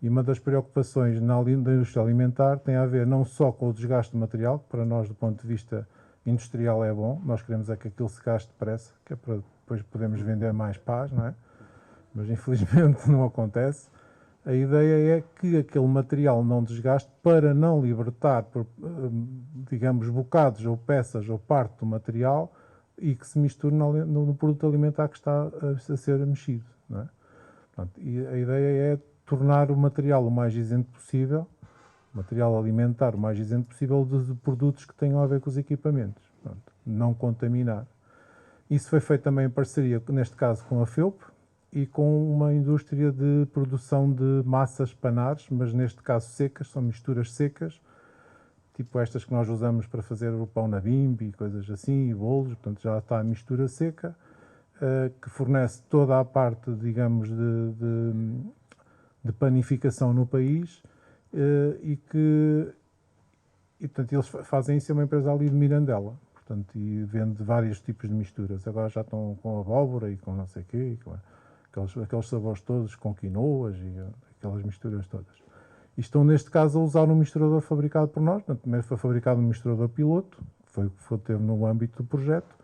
E uma das preocupações da indústria alimentar tem a ver não só com o desgaste do material, que para nós, do ponto de vista industrial, é bom. Nós queremos é que aquilo se gaste depressa, que é para depois podermos vender mais pás, não é? Mas infelizmente não acontece. A ideia é que aquele material não desgaste para não libertar, digamos, bocados ou peças ou parte do material e que se misture no produto alimentar que está a ser mexido. Não é? Portanto, e a ideia é tornar o material o mais isento possível, o material alimentar o mais isento possível de produtos que tenham a ver com os equipamentos. Portanto, não contaminar. Isso foi feito também em parceria, neste caso, com a FEUP e com uma indústria de produção de massas panares, mas neste caso secas, são misturas secas, tipo estas que nós usamos para fazer o pão na bimbi e coisas assim, e bolos, portanto já está a mistura seca, que fornece toda a parte, digamos, de panificação no país, e portanto eles fazem isso, é uma empresa ali de Mirandela, portanto, e vende vários tipos de misturas. Agora já estão com abóbora e com não sei o quê, aqueles sabores todos, com quinoas e aquelas misturas todas. E estão, neste caso, a usar um misturador fabricado por nós. Primeiro foi fabricado um misturador piloto, que teve no âmbito do projeto.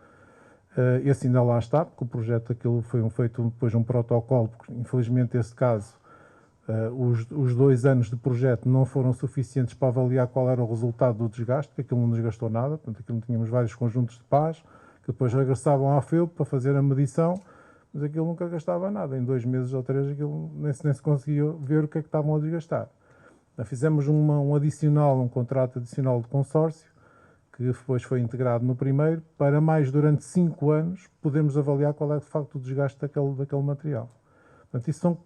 Esse ainda lá está, porque o projeto, aquilo foi feito depois um protocolo, porque infelizmente esse caso, os 2 anos de projeto não foram suficientes para avaliar qual era o resultado do desgaste, porque aquilo não desgastou nada, portanto aquilo tínhamos vários conjuntos de pás, que depois regressavam à FEUP para fazer a medição, mas aquilo nunca gastava nada. Em 2 meses ou 3 aquilo nem se conseguia ver o que é que estavam a desgastar. Fizemos um contrato adicional de consórcio, que depois foi integrado no primeiro, para mais durante 5 anos podermos avaliar qual é de facto o desgaste daquele material. Portanto, isso são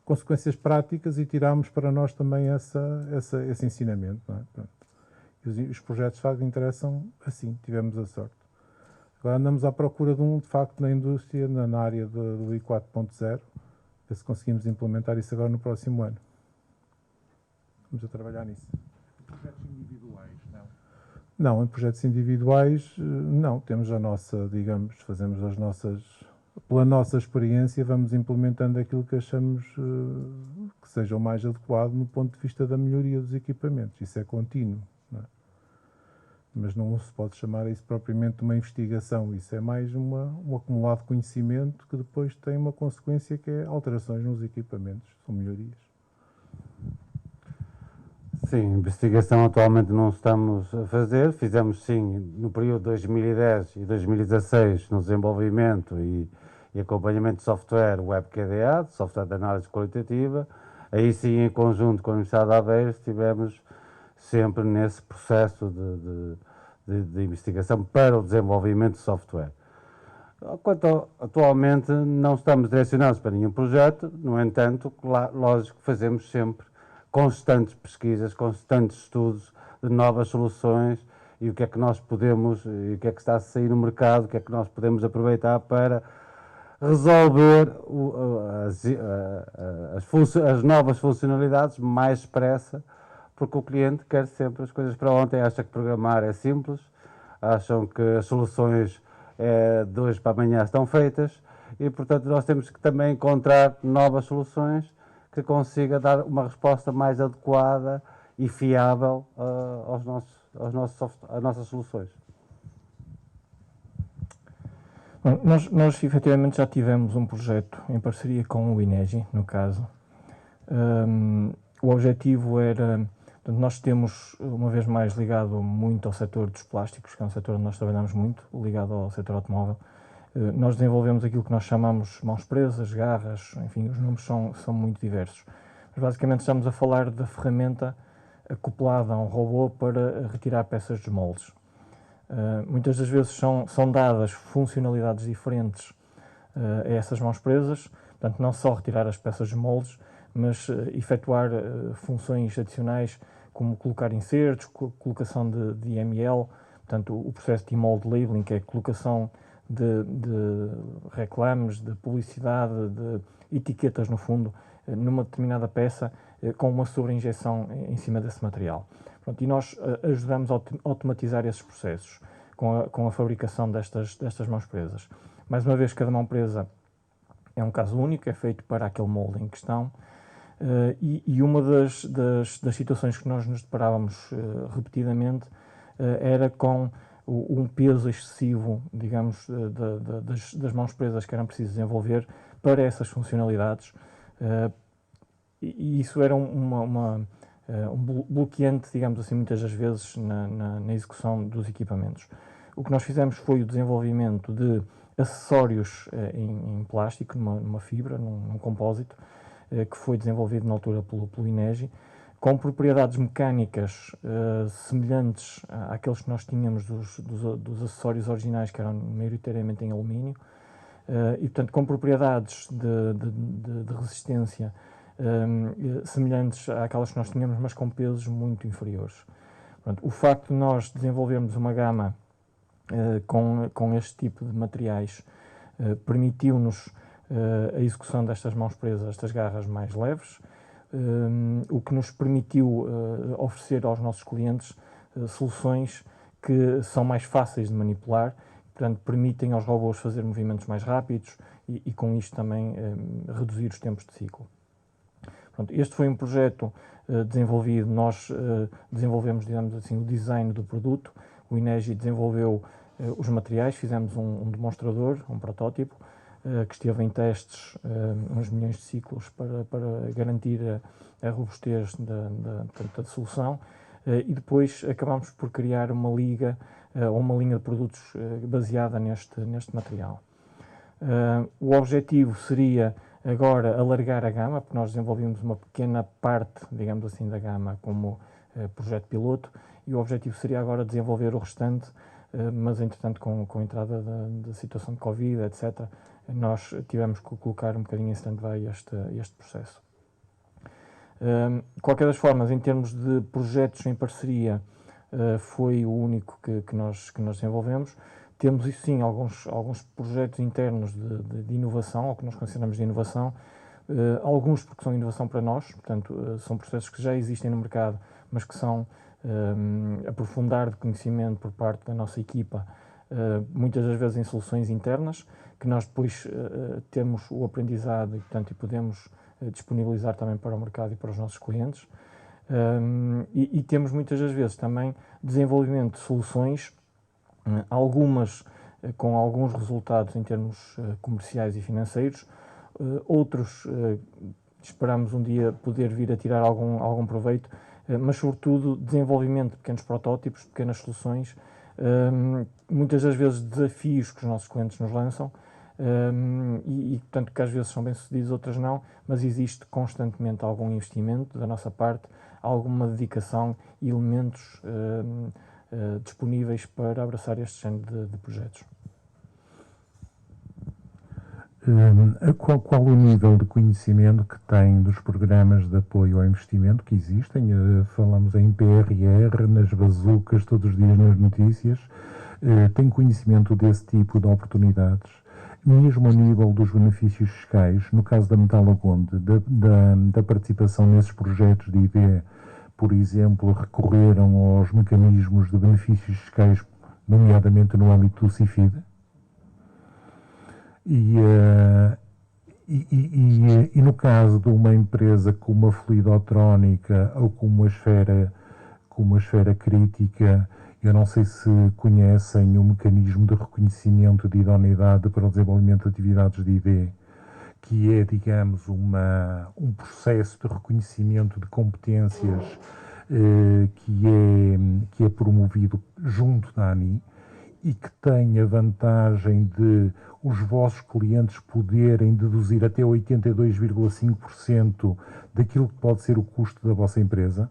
consequências práticas e tirámos para nós também esse ensinamento. Não é? Os projetos de facto interessam assim, tivemos a sorte. Agora andamos à procura de facto na indústria, na área do I 4.0, ver se conseguimos implementar isso agora no próximo ano. Estamos a trabalhar nisso. Projetos individuais, não? Não, em projetos individuais, não. Temos a nossa, digamos, fazemos as nossas... Pela nossa experiência, vamos implementando aquilo que achamos que seja o mais adequado no ponto de vista da melhoria dos equipamentos. Isso é contínuo, não é? Mas não se pode chamar isso propriamente uma investigação. Isso é mais um acumulado de conhecimento que depois tem uma consequência que é alterações nos equipamentos, são melhorias. Sim, investigação atualmente não estamos a fazer. Fizemos sim no período de 2010 e 2016 no desenvolvimento e acompanhamento de software WebQDA, de software de análise qualitativa. Aí sim, em conjunto com a Universidade de Aveiro, estivemos sempre nesse processo de investigação para o desenvolvimento de software. Atualmente não estamos direcionados para nenhum projeto, no entanto, lógico que fazemos sempre constantes pesquisas, constantes estudos de novas soluções e o que é que nós podemos, e o que é que está a sair no mercado, o que é que nós podemos aproveitar para resolver as novas funcionalidades mais depressa, porque o cliente quer sempre as coisas para ontem, acha que programar é simples, acham que as soluções de hoje para amanhã estão feitas e, portanto, nós temos que também encontrar novas soluções que consiga dar uma resposta mais adequada e fiável às nossas soluções. Bom, nós efetivamente já tivemos um projeto em parceria com o INEGI, no caso. O objetivo era, portanto, nós temos, uma vez mais, ligado muito ao setor dos plásticos, que é um setor onde nós trabalhamos muito, ligado ao setor automóvel. Nós desenvolvemos aquilo que nós chamamos mãos presas, garras, enfim, os nomes são muito diversos. Mas basicamente estamos a falar da ferramenta acoplada a um robô para retirar peças dos moldes. Muitas das vezes são dadas funcionalidades diferentes a essas mãos presas, portanto não só retirar as peças dos moldes, mas efetuar funções adicionais como colocar insertos, colocação de IML, portanto o processo de mold labeling, que é a colocação de reclames, de publicidade, de etiquetas no fundo, numa determinada peça, com uma sobreinjeção em cima desse material. Pronto, e nós ajudamos a automatizar esses processos com a fabricação destas mãos presas. Mais uma vez, cada mão presa é um caso único, é feito para aquele molde em questão, e uma das situações que nós nos deparávamos repetidamente era com um peso excessivo, digamos, das mãos presas que eram preciso desenvolver para essas funcionalidades, e isso era um bloqueante, digamos assim, muitas das vezes na execução dos equipamentos. O que nós fizemos foi o desenvolvimento de acessórios em plástico, numa fibra, num compósito, que foi desenvolvido na altura pelo INEGI, com propriedades mecânicas semelhantes àqueles que nós tínhamos dos acessórios originais, que eram maioritariamente em alumínio, e, portanto, com propriedades de resistência semelhantes àquelas que nós tínhamos, mas com pesos muito inferiores. Portanto, o facto de nós desenvolvermos uma gama com este tipo de materiais permitiu-nos a execução destas mãos presas, estas garras mais leves, o que nos permitiu oferecer aos nossos clientes soluções que são mais fáceis de manipular, portanto, permitem aos robôs fazer movimentos mais rápidos e com isto também reduzir os tempos de ciclo. Portanto, este foi um projeto desenvolvido, nós desenvolvemos, digamos assim, o design do produto, o INEGI desenvolveu os materiais, fizemos um demonstrador, um protótipo, que esteve em testes uns milhões de ciclos para garantir a robustez da solução, e depois acabamos por criar uma liga ou uma linha de produtos baseada neste material. O objetivo seria agora alargar a gama, porque nós desenvolvemos uma pequena parte, digamos assim, da gama como projeto piloto, e o objetivo seria agora desenvolver o restante, mas entretanto com a entrada da situação de Covid, etc., nós tivemos que colocar um bocadinho em stand-by este processo. De qualquer das formas, em termos de projetos em parceria, foi o único que nós desenvolvemos. Temos, isso sim, alguns projetos internos de inovação, ou que nós consideramos de inovação, alguns porque são inovação para nós, portanto, são processos que já existem no mercado, mas que são aprofundar de conhecimento por parte da nossa equipa, muitas das vezes em soluções internas, que nós depois temos o aprendizado e, portanto, podemos disponibilizar também para o mercado e para os nossos clientes. E temos muitas das vezes também desenvolvimento de soluções, algumas com alguns resultados em termos comerciais e financeiros, outros esperamos um dia poder vir a tirar algum proveito, mas sobretudo desenvolvimento de pequenos protótipos, de pequenas soluções, muitas das vezes desafios que os nossos clientes nos lançam, e portanto que às vezes são bem-sucedidos, outras não, mas existe constantemente algum investimento da nossa parte, alguma dedicação e elementos disponíveis para abraçar este género de projetos. Qual o nível de conhecimento que tem dos programas de apoio ao investimento que existem? Falamos em PRR, nas bazucas, todos os dias nas notícias. Tem conhecimento desse tipo de oportunidades? Mesmo ao nível dos benefícios fiscais, no caso da Metalagonde, da participação nesses projetos de ID, por exemplo, recorreram aos mecanismos de benefícios fiscais, nomeadamente no âmbito do CIFID? E no caso de uma empresa com uma fluidotrónica ou com uma esfera crítica, eu não sei se conhecem o mecanismo de reconhecimento de idoneidade para o desenvolvimento de atividades de ID, que é, digamos, um processo de reconhecimento de competências que é promovido junto da ANI e que tem a vantagem de os vossos clientes poderem deduzir até 82,5% daquilo que pode ser o custo da vossa empresa?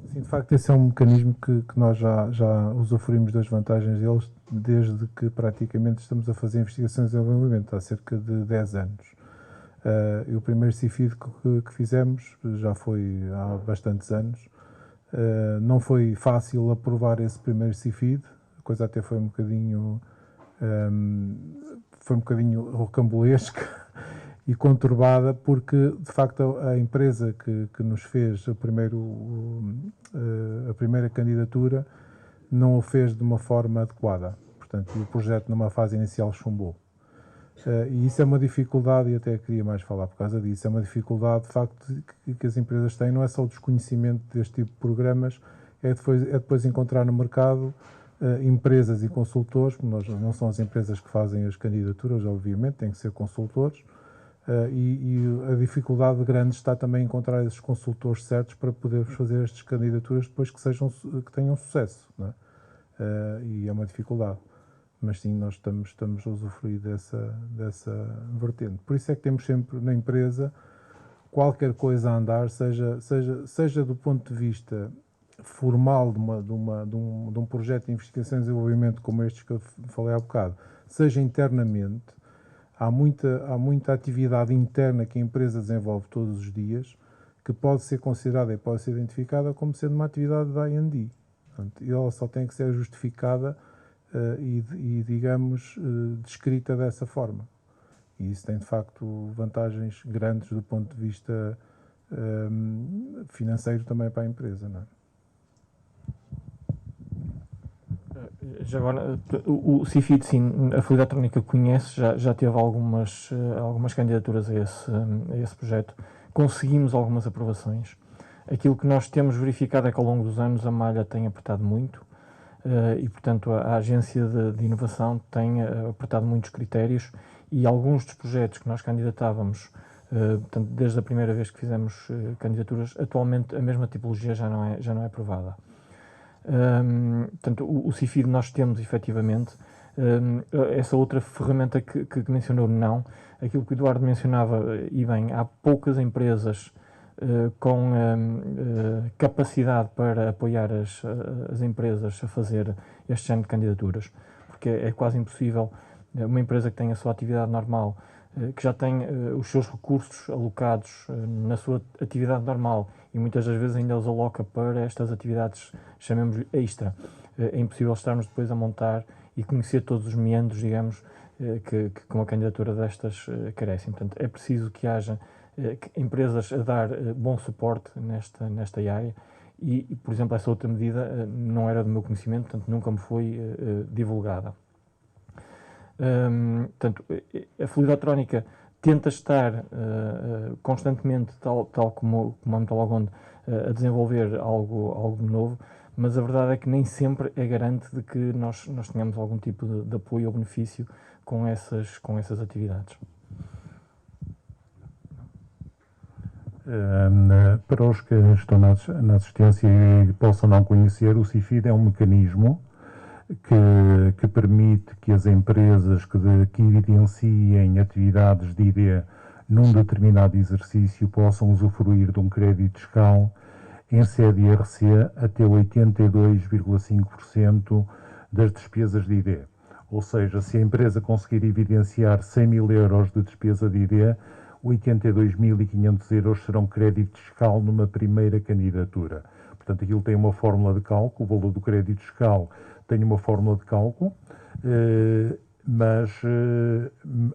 Sim, de facto, esse é um mecanismo que nós já usufruímos das vantagens deles desde que praticamente estamos a fazer investigações e desenvolvimento, há cerca de 10 anos. E o primeiro CIFID que fizemos já foi há bastantes anos. Não foi fácil aprovar esse primeiro CIFID, a coisa até foi um bocadinho rocambolesca e conturbada, porque de facto a empresa que nos fez a primeira candidatura não o fez de uma forma adequada, portanto o projeto numa fase inicial chumbou. E isso é uma dificuldade, e até queria mais falar por causa disso, é uma dificuldade de facto que as empresas têm, não é só o desconhecimento deste tipo de programas, é depois encontrar no mercado empresas e consultores, porque não são as empresas que fazem as candidaturas, obviamente, têm que ser consultores, e a dificuldade grande está também em encontrar esses consultores certos para poder fazer estas candidaturas depois que tenham sucesso, não é? E é uma dificuldade. Mas sim, nós estamos a usufruir dessa vertente. Por isso é que temos sempre na empresa qualquer coisa a andar, seja do ponto de vista formal de um projeto de investigação e desenvolvimento como estes que eu falei há bocado, seja internamente, há muita atividade interna que a empresa desenvolve todos os dias que pode ser considerada e pode ser identificada como sendo uma atividade da I&D. E ela só tem que ser justificada digamos, descrita dessa forma. E isso tem, de facto, vantagens grandes do ponto de vista financeiro também para a empresa, não é? Já agora, o CIFID, sim, a Folha Eletrónica conhece, já teve algumas candidaturas a esse projeto. Conseguimos algumas aprovações. Aquilo que nós temos verificado é que ao longo dos anos a malha tem apertado muito e, portanto, a Agência de Inovação tem apertado muitos critérios e alguns dos projetos que nós candidatávamos, portanto, desde a primeira vez que fizemos candidaturas, atualmente a mesma tipologia já não é aprovada. Portanto, o CIFID nós temos efetivamente. Essa outra ferramenta que mencionou, não. Aquilo que o Eduardo mencionava, e bem, há poucas empresas com capacidade para apoiar as empresas a fazer este género de candidaturas, porque é quase impossível uma empresa que tem a sua atividade normal, que já tem os seus recursos alocados na sua atividade normal e muitas das vezes ainda os aloca para estas atividades, chamemos extra. É impossível estarmos depois a montar e conhecer todos os meandros, digamos, que uma candidatura destas carecem. Portanto, é preciso que haja empresas a dar bom suporte nesta área e, por exemplo, essa outra medida não era do meu conhecimento, portanto, nunca me foi divulgada. Portanto, a Folha Eletrónica tenta estar constantemente, tal como a Metalogon, a desenvolver algo de novo, mas a verdade é que nem sempre é garante de que nós tenhamos algum tipo de apoio ou benefício com essas atividades. Para os que estão na assistência e possam não conhecer, o CIFID é um mecanismo que permite que as empresas que evidenciem atividades de ID num determinado exercício possam usufruir de um crédito fiscal em sede IRC até 82,5% das despesas de ID. Ou seja, se a empresa conseguir evidenciar 100.000 euros de despesa de ID, 82.500 euros serão crédito fiscal numa primeira candidatura. Portanto, aquilo tem uma fórmula de cálculo, o valor do crédito fiscal tem uma fórmula de cálculo,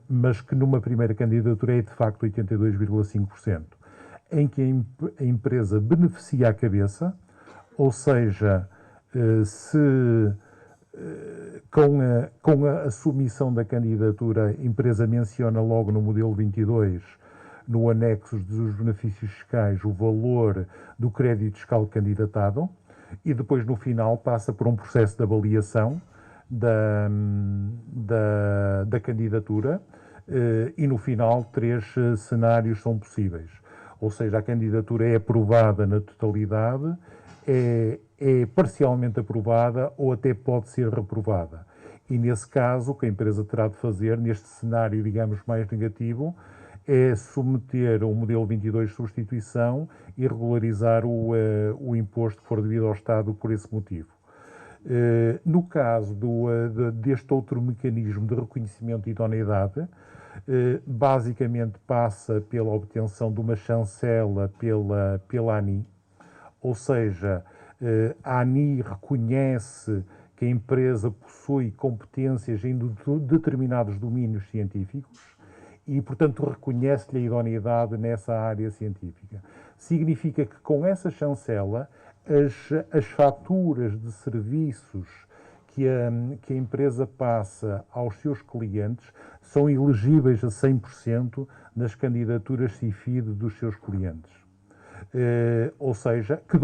mas que numa primeira candidatura é de facto 82,5%, em que a empresa beneficia a cabeça, ou seja, com a submissão da candidatura, a empresa menciona logo no modelo 22, no anexo dos benefícios fiscais, o valor do crédito fiscal candidatado e depois no final passa por um processo de avaliação da candidatura e no final 3 cenários são possíveis. Ou seja, a candidatura é aprovada na totalidade, é parcialmente aprovada ou até pode ser reprovada. E nesse caso, o que a empresa terá de fazer, neste cenário, digamos, mais negativo, é submeter o modelo 22 de substituição e regularizar o imposto que for devido ao Estado por esse motivo. No caso deste outro mecanismo de reconhecimento de idoneidade, basicamente passa pela obtenção de uma chancela pela ANI, ou seja, a ANI reconhece que a empresa possui competências em determinados domínios científicos e, portanto, reconhece-lhe a idoneidade nessa área científica. Significa que com essa chancela, as faturas de serviços que a empresa passa aos seus clientes são elegíveis a 100% nas candidaturas CIFID dos seus clientes. ou seja, que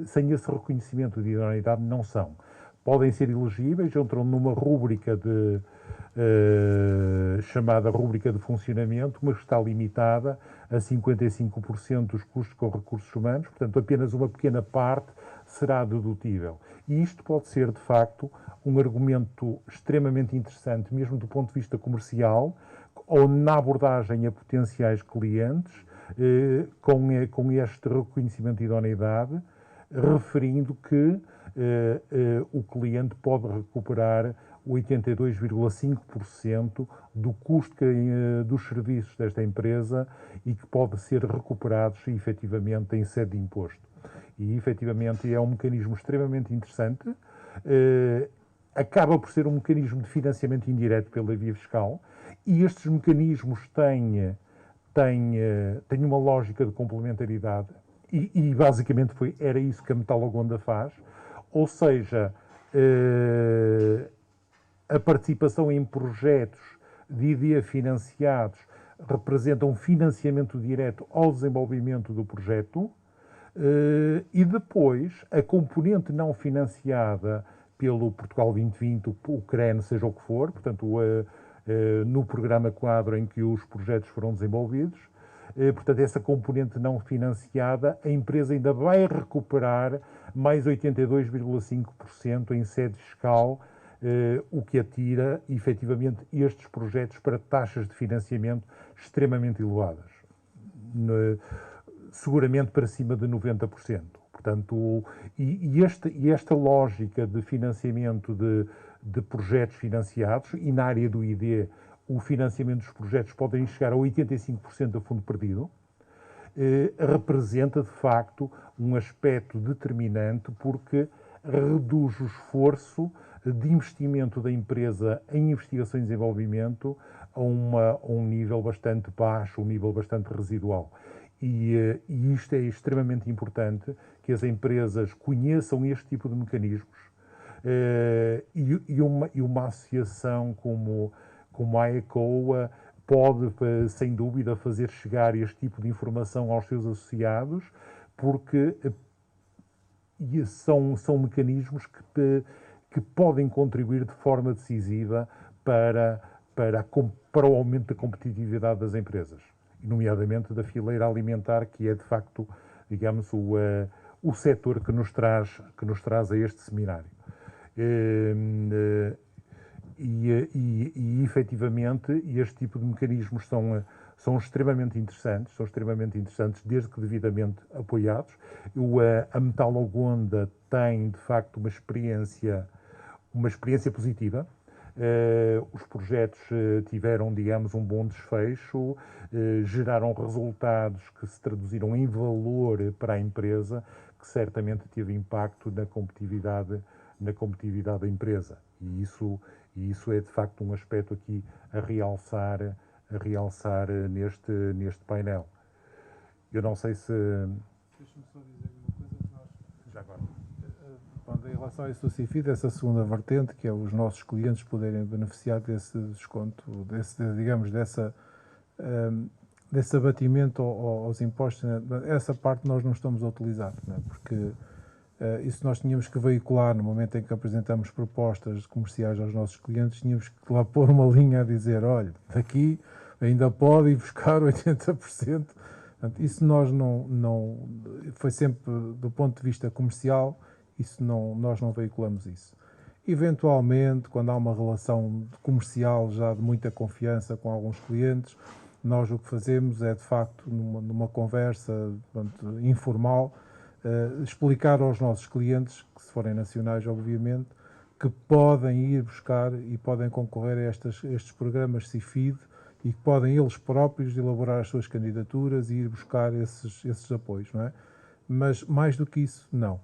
sem esse reconhecimento de idoneidade não são. Podem ser elegíveis, entram numa rúbrica chamada rúbrica de funcionamento, mas está limitada a 55% dos custos com recursos humanos, portanto apenas uma pequena parte será dedutível. E isto pode ser, de facto, um argumento extremamente interessante, mesmo do ponto de vista comercial, ou na abordagem a potenciais clientes, com este reconhecimento de idoneidade, referindo que o cliente pode recuperar 82,5% do custo dos serviços desta empresa e que pode ser recuperados efetivamente em sede de imposto. E efetivamente é um mecanismo extremamente interessante, acaba por ser um mecanismo de financiamento indireto pela via fiscal e estes mecanismos têm uma lógica de complementaridade e basicamente era isso que a Metalagonda faz, ou seja, a participação em projetos de IDE financiados representa um financiamento direto ao desenvolvimento do projeto e depois a componente não financiada pelo Portugal 2020, o CREN, seja o que for, portanto, no programa quadro em que os projetos foram desenvolvidos, portanto, essa componente não financiada, a empresa ainda vai recuperar mais 82,5% em sede fiscal, o que atira, efetivamente, estes projetos para taxas de financiamento extremamente elevadas. Seguramente para cima de 90%. Portanto, esta lógica de financiamento de projetos financiados, e na área do ID, o financiamento dos projetos podem chegar a 85% do fundo perdido, representa, de facto, um aspecto determinante porque reduz o esforço de investimento da empresa em investigação e desenvolvimento a um nível bastante baixo, um nível bastante residual. E isto é extremamente importante, que as empresas conheçam este tipo de mecanismos e uma associação como a ECOA pode, sem dúvida, fazer chegar este tipo de informação aos seus associados, porque são mecanismos que podem contribuir de forma decisiva para o aumento da competitividade das empresas, nomeadamente da fileira alimentar, que é, de facto, digamos, o setor que nos traz a este seminário. E efetivamente, este tipo de mecanismos são extremamente interessantes, desde que devidamente apoiados. A Metalagonda tem, de facto, uma experiência positiva. Os projetos tiveram, digamos, um bom desfecho, geraram resultados que se traduziram em valor para a empresa, que certamente teve impacto na competitividade da empresa. E isso é, de facto, um aspecto aqui a realçar neste painel. Eu não sei se... Deixa-me só dizer uma coisa que nós... Já agora. Em relação a isso do CIFID, essa segunda vertente, que é os nossos clientes poderem beneficiar desse desconto, desse abatimento aos impostos, né? Essa parte nós não estamos a utilizar, né? Porque isso nós tínhamos que veicular no momento em que apresentamos propostas comerciais aos nossos clientes, tínhamos que lá pôr uma linha a dizer, olha, daqui ainda pode ir buscar 80%. Portanto, isso nós não foi sempre, do ponto de vista comercial, nós não veiculamos isso. Eventualmente, quando há uma relação comercial já de muita confiança com alguns clientes, nós o que fazemos é, de facto, numa conversa informal, explicar aos nossos clientes, que se forem nacionais, obviamente, que podem ir buscar e podem concorrer a estes programas CIFID e que podem eles próprios elaborar as suas candidaturas e ir buscar esses apoios, não é? Mas, mais do que isso, não.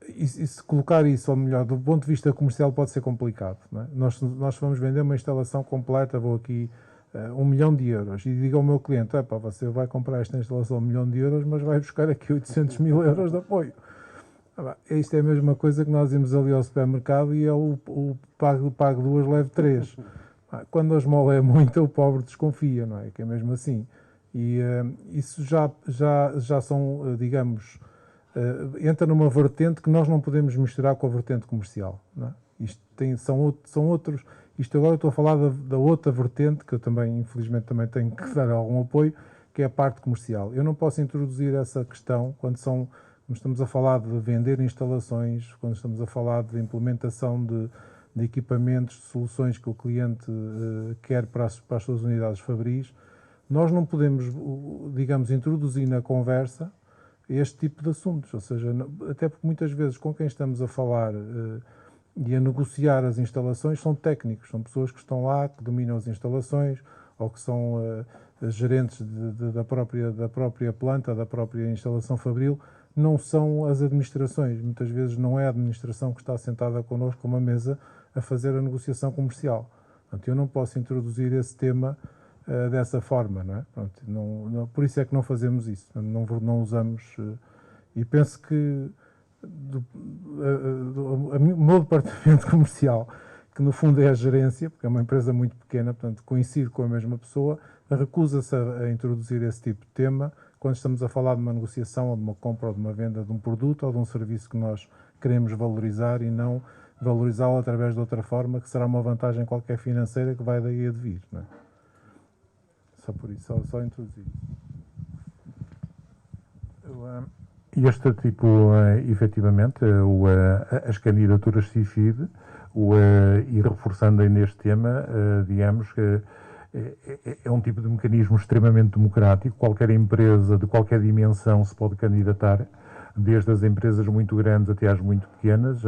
E se colocar isso, ou melhor, do ponto de vista comercial pode ser complicado, não é? Nós vamos vender uma instalação completa, vou aqui 1 milhão de euros, e digo ao meu cliente, você vai comprar esta instalação 1 milhão de euros, mas vai buscar aqui 800 mil euros de apoio. Isto é a mesma coisa que nós íamos ali ao supermercado e é o pago 2, leve 3. Quando a esmola é muita, o pobre desconfia, não é? Que é mesmo assim. E isso já são, digamos, entra numa vertente que nós não podemos misturar com a vertente comercial. Não é? São outros. Isto agora estou a falar da outra vertente, que eu também, infelizmente, também tenho que dar algum apoio, que é a parte comercial. Eu não posso introduzir essa questão quando estamos a falar de vender instalações, quando estamos a falar de implementação de equipamentos, de soluções que o cliente quer para as suas unidades fabris. Nós não podemos, digamos, introduzir na conversa este tipo de assuntos, ou seja, até porque muitas vezes com quem estamos a falar e a negociar as instalações são técnicos, são pessoas que estão lá, que dominam as instalações ou que são gerentes da própria planta, da própria instalação fabril, não são as administrações. Muitas vezes não é a administração que está sentada connosco a uma mesa a fazer a negociação comercial. Portanto, eu não posso introduzir esse tema dessa forma, não é? Pronto, por isso é que não fazemos isso, não usamos. E penso que o meu departamento comercial, que no fundo é a gerência, porque é uma empresa muito pequena, portanto coincide com a mesma pessoa, recusa-se a introduzir esse tipo de tema quando estamos a falar de uma negociação ou de uma compra ou de uma venda de um produto ou de um serviço que nós queremos valorizar e não valorizá-lo através de outra forma, que será uma vantagem qualquer financeira que vai daí a devir, não é? Só por isso, só introduzir. Este tipo, efetivamente, as candidaturas CIFID, e reforçando aí neste tema, digamos que é um tipo de mecanismo extremamente democrático. Qualquer empresa de qualquer dimensão se pode candidatar, desde as empresas muito grandes até às muito pequenas.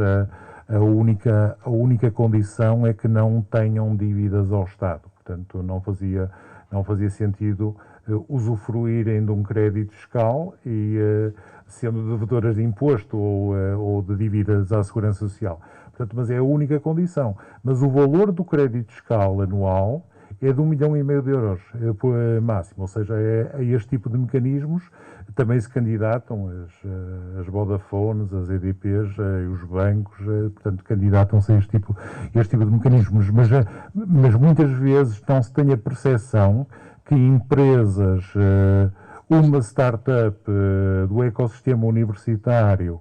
A única condição é que não tenham dívidas ao Estado. Portanto, não fazia sentido usufruírem de um crédito fiscal e sendo devedoras de imposto ou de dívidas à Segurança Social. Portanto, mas é a única condição. Mas o valor do crédito fiscal anual é de 1,5 milhão de euros máximo, ou seja, a este tipo de mecanismos também se candidatam as Vodafones, as EDPs, os bancos, portanto, candidatam-se a este tipo de mecanismos, mas muitas vezes não se tem a percepção que empresas, uma startup do ecossistema universitário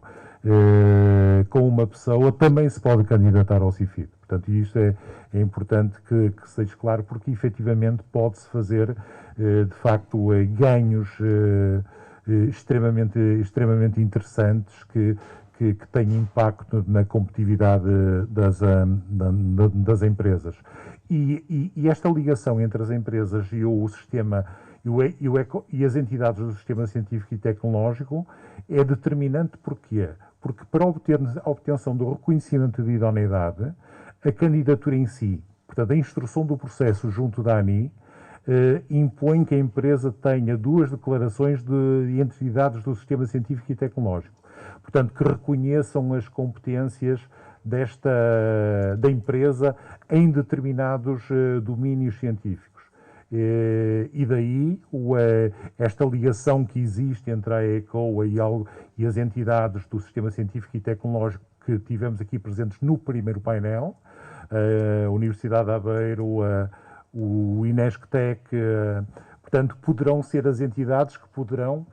com uma pessoa também se pode candidatar ao CIFID. Portanto, isto é importante que seja claro, porque efetivamente pode-se fazer, de facto, ganhos extremamente interessantes que têm impacto na competitividade das empresas. E esta ligação entre as empresas e o sistema e as entidades do sistema científico e tecnológico é determinante. Porquê? Porque para a obtenção do reconhecimento de idoneidade, a candidatura em si, portanto, a instrução do processo junto da ANI, impõe que a empresa tenha 2 declarações de entidades do sistema científico e tecnológico. Portanto, que reconheçam as competências da empresa em determinados domínios científicos. E daí esta ligação que existe entre a ECOA e as entidades do sistema científico e tecnológico que tivemos aqui presentes no primeiro painel, a Universidade de Aveiro, o INESCTEC, portanto, poderão ser as entidades que poderão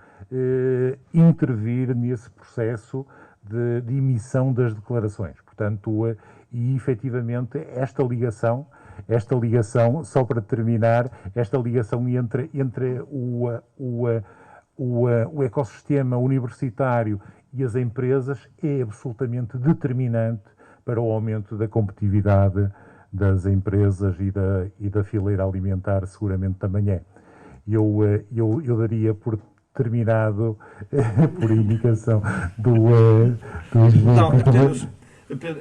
intervir nesse processo de emissão das declarações. Portanto, e efetivamente esta ligação, só para terminar, esta ligação entre o ecossistema universitário e as empresas é absolutamente determinante para o aumento da competitividade das empresas e da fileira alimentar, seguramente também é. Eu daria por terminado por indicação do Não,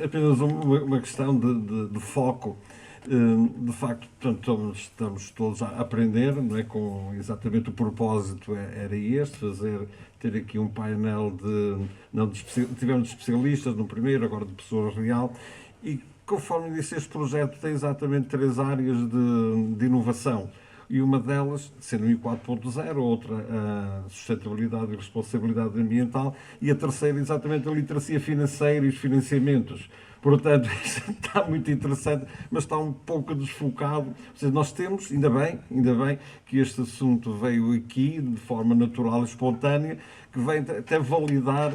apenas uma questão de foco. De facto, portanto, estamos todos a aprender, não é? Com exatamente o propósito era este, ter aqui um painel tivemos de especialistas no primeiro, agora de pessoas real, e conforme disse, este projeto tem exatamente 3 áreas de inovação. e uma delas, sendo o I 4.0, outra a sustentabilidade e responsabilidade ambiental, e a terceira exatamente a literacia financeira e os financiamentos. Portanto, está muito interessante, mas está um pouco desfocado. Ou seja, nós temos, ainda bem que este assunto veio aqui de forma natural e espontânea, que vem até validar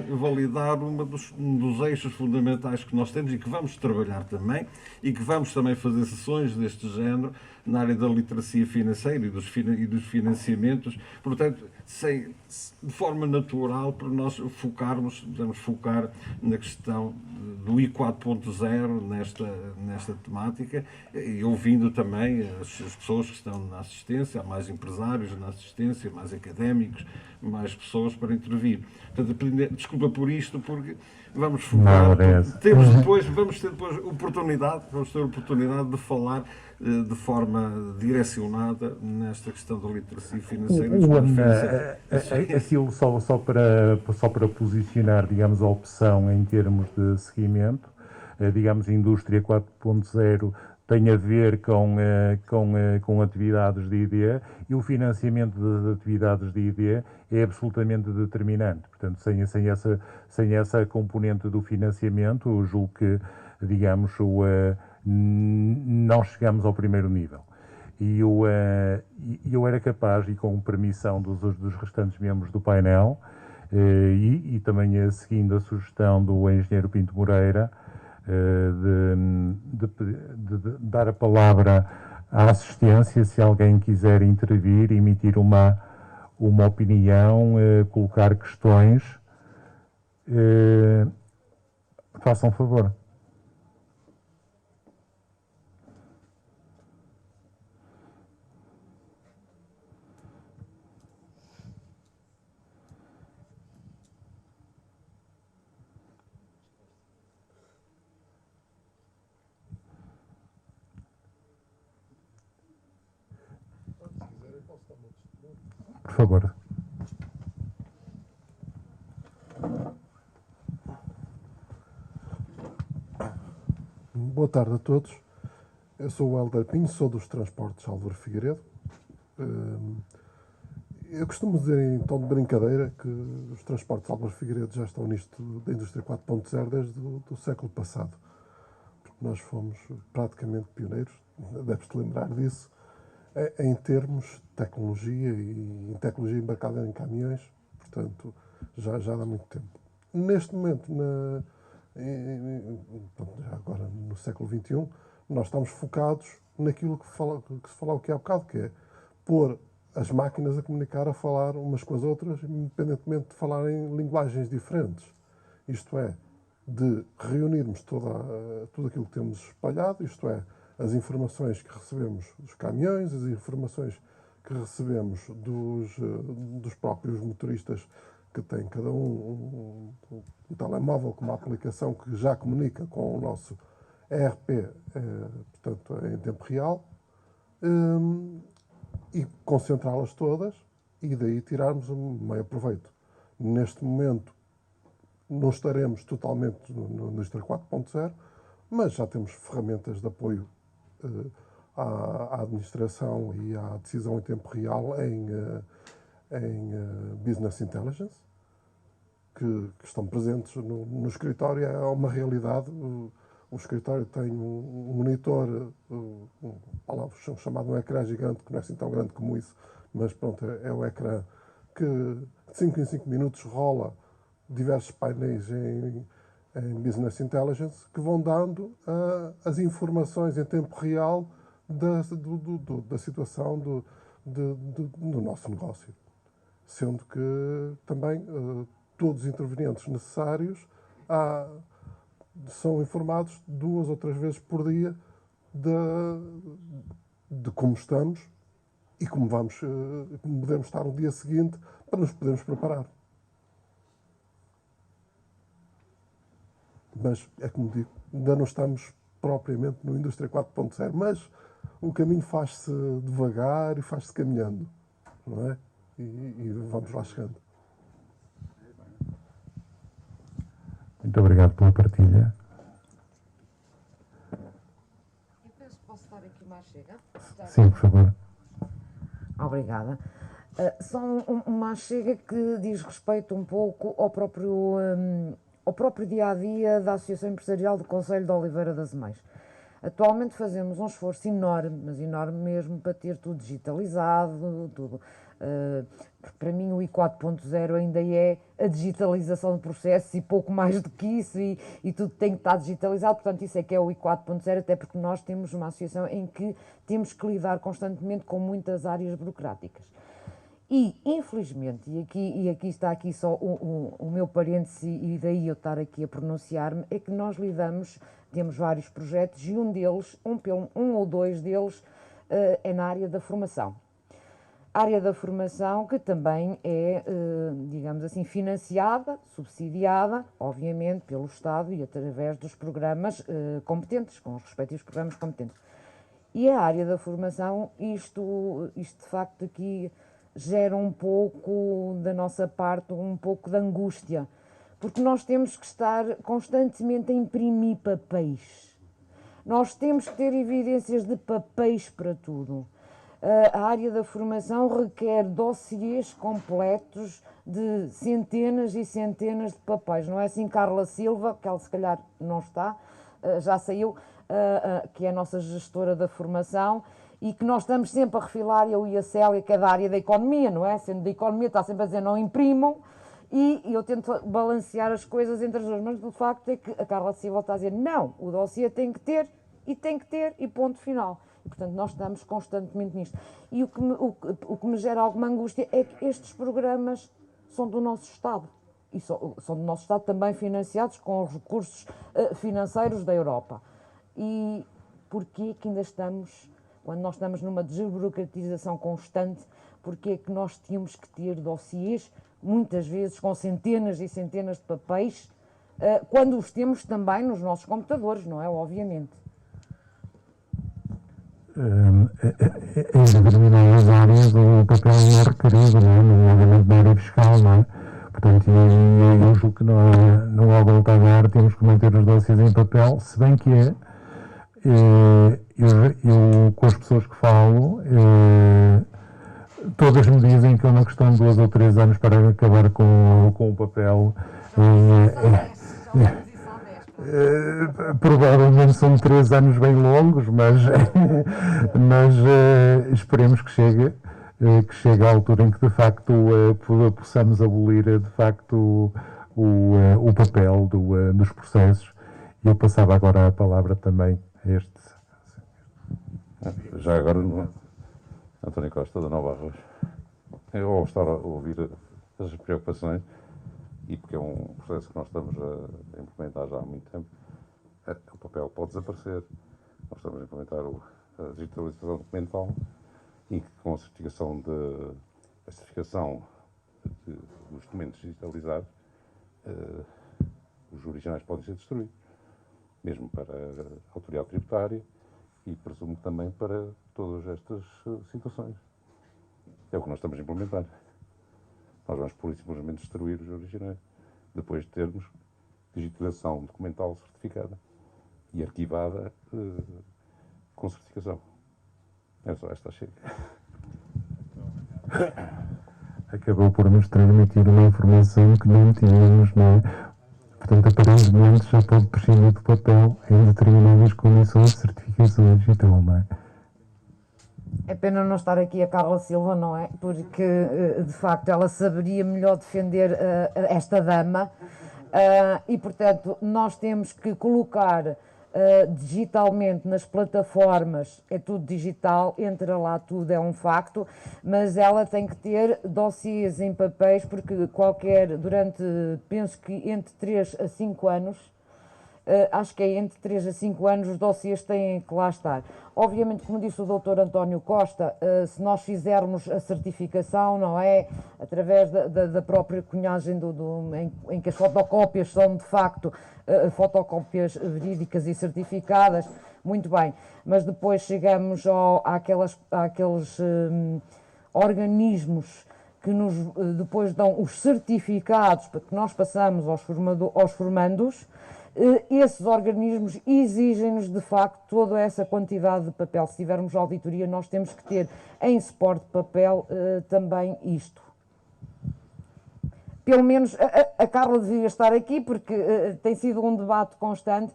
um dos eixos fundamentais que nós temos e que vamos trabalhar também, e que vamos também fazer sessões deste género na área da literacia financeira e dos financiamentos. Portanto, de forma natural, para nós podemos focar na questão do I 4.0 nesta temática, e ouvindo também as pessoas que estão na assistência, há mais empresários na assistência, mais académicos, mais pessoas para intervir. Portanto, desculpa por isto, porque vamos focar. Vamos ter depois oportunidade de falar de forma direcionada nesta questão da literacia financeira. Aquilo só para posicionar, digamos, a opção em termos de seguimento, digamos, a indústria 4.0 tem a ver com atividades de ID, e o financiamento das atividades de ID é absolutamente determinante. Portanto, sem essa componente do financiamento, eu julgo que, digamos, não chegamos ao primeiro nível. E eu era capaz, e com permissão dos restantes membros do painel, e também seguindo a sugestão do engenheiro Pinto Moreira, de dar a palavra à assistência, se alguém quiser intervir, emitir uma opinião, colocar questões, façam favor. Por favor. Boa tarde a todos. Eu sou o Helder Pinho, sou dos Transportes Álvaro Figueiredo. Eu costumo dizer em tom de brincadeira que os Transportes Álvaro Figueiredo já estão nisto da indústria 4.0 desde o século passado. Porque nós fomos praticamente pioneiros, deve-se lembrar disso, em termos de tecnologia e em tecnologia embarcada em caminhões, portanto, já dá muito tempo. Neste momento, já agora no século XXI, nós estamos focados naquilo que se falava aqui há bocado, que é pôr as máquinas a comunicar, a falar umas com as outras, independentemente de falarem linguagens diferentes. Isto é, de reunirmos tudo aquilo que temos espalhado, isto é, as informações que recebemos dos caminhões, as informações que recebemos dos próprios motoristas, que têm cada um telemóvel com uma aplicação que já comunica com o nosso ERP, portanto, em tempo real, e concentrá-las todas e daí tirarmos um maior proveito. Neste momento não estaremos totalmente no indústria 4.0, mas já temos ferramentas de apoio à administração e à decisão em tempo real em Business Intelligence, que estão presentes no escritório. É uma realidade. O escritório tem um monitor, chamado um ecrã gigante, que não é assim tão grande como isso, mas pronto, é o ecrã que de 5 em 5 minutos rola diversos painéis em Business Intelligence que vão dando as informações em tempo real da situação do nosso negócio. Sendo que também todos os intervenientes necessários são informados 2 ou 3 vezes por dia de como estamos e como podemos estar no dia seguinte para nos podermos preparar. Mas, é como digo, ainda não estamos propriamente no Indústria 4.0, mas o caminho faz-se devagar e faz-se caminhando, não é? E vamos lá chegando. Muito obrigado pela partilha. Eu penso que posso dar aqui mais chega. Sim, por favor. Obrigada. Só uma chega que diz respeito um pouco ao próprio dia-a-dia da Associação Empresarial do Concelho de Oliveira das Meias. Atualmente fazemos um esforço enorme, mas enorme mesmo, para ter tudo digitalizado, tudo. Porque para mim o I 4.0 ainda é a digitalização de processos e pouco mais do que isso, e tudo tem que estar digitalizado, portanto isso é que é o I 4.0, até porque nós temos uma associação em que temos que lidar constantemente com muitas áreas burocráticas. E, infelizmente, e aqui está aqui só o meu parêntese, e daí eu estar aqui a pronunciar-me, é que nós temos vários projetos, e um deles, um ou dois deles, é na área da formação. Área da formação que também é, digamos assim, financiada, subsidiada, obviamente, pelo Estado e através dos programas competentes, com os respectivos programas competentes. E a área da formação, isto de facto aqui gera um pouco da nossa parte, um pouco de angústia, porque nós temos que estar constantemente a imprimir papéis. Nós temos que ter evidências de papéis para tudo. A área da formação requer dossiês completos de centenas e centenas de papéis. Não é assim, Carla Silva, que ela se calhar não está, já saiu, que é a nossa gestora da formação, e que nós estamos sempre a refilar, eu e a Célia, que é da área da economia, não é? Sendo da economia, está sempre a dizer não imprimam, e eu tento balancear as coisas entre as duas, mas o facto é que a Carla Silva está a dizer não, o dossiê tem que ter, e ponto final. E, portanto, nós estamos constantemente nisto. E o que me gera alguma angústia é que estes programas são do nosso Estado. E são do nosso Estado também financiados com os recursos financeiros da Europa. E porquê que ainda estamos, quando nós estamos numa desburocratização constante, porquê que nós tínhamos que ter dossiês, muitas vezes com centenas e centenas de papéis, quando os temos também nos nossos computadores, não é? Obviamente. Em determinadas áreas o papel não é requerido, não é? Nomeadamente na área fiscal, não é? Portanto, eu julgo que não há volta a dar, temos que manter os dossiês em papel, se bem que eu com as pessoas que falo, todas me dizem que é uma questão de 2 ou 3 anos para acabar com o papel. Provavelmente são 3 anos bem longos, mas esperemos que chegue à altura em que de facto possamos abolir de facto o papel dos processos. E eu passava agora a palavra também a este. Já agora, António Costa, da Nova Arroz. Eu, ao estar a ouvir as preocupações, e porque é um processo que nós estamos a implementar já há muito tempo, o papel pode desaparecer. Nós estamos a implementar a digitalização documental e que com a certificação dos documentos digitalizados, os originais podem ser destruídos, mesmo para a autoridade tributária e presumo também para todas estas situações. É o que nós estamos a implementar. Nós vamos pura e simplesmente destruir os originais, depois de termos digitalização documental certificada e arquivada com certificação. É só esta chega. Acabou por nos transmitir uma informação que não tínhamos, não é? Portanto, aparentemente já pode prescindir do papel em determinadas condições de certificação digital, não é? É pena não estar aqui a Carla Silva, não é? Porque, de facto, ela saberia melhor defender esta dama e, portanto, nós temos que colocar digitalmente nas plataformas, é tudo digital, entra lá tudo, é um facto, mas ela tem que ter dossiês em papéis, porque penso que entre 3 a 5 anos, acho que é entre 3 a 5 anos os dossiês têm que lá estar. Obviamente, como disse o Dr. António Costa, se nós fizermos a certificação, não é? Através da própria cunhagem em que as fotocópias são de facto fotocópias verídicas e certificadas, muito bem, mas depois chegamos àqueles organismos que nos depois dão os certificados para que nós passamos aos formandos, esses organismos exigem-nos de facto toda essa quantidade de papel. Se tivermos auditoria, nós temos que ter em suporte de papel também isto. Pelo menos a Carla devia estar aqui, porque tem sido um debate constante,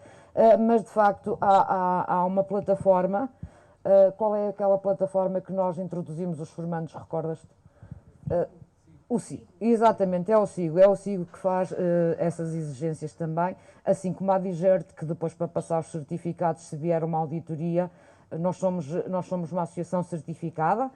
mas de facto há uma plataforma. Qual é aquela plataforma que nós introduzimos os formandos, recordas-te? O SIGO, exatamente, é o SIGO que faz essas exigências também, assim como a Digert, que depois para passar os certificados, se vier uma auditoria, nós somos uma associação certificada,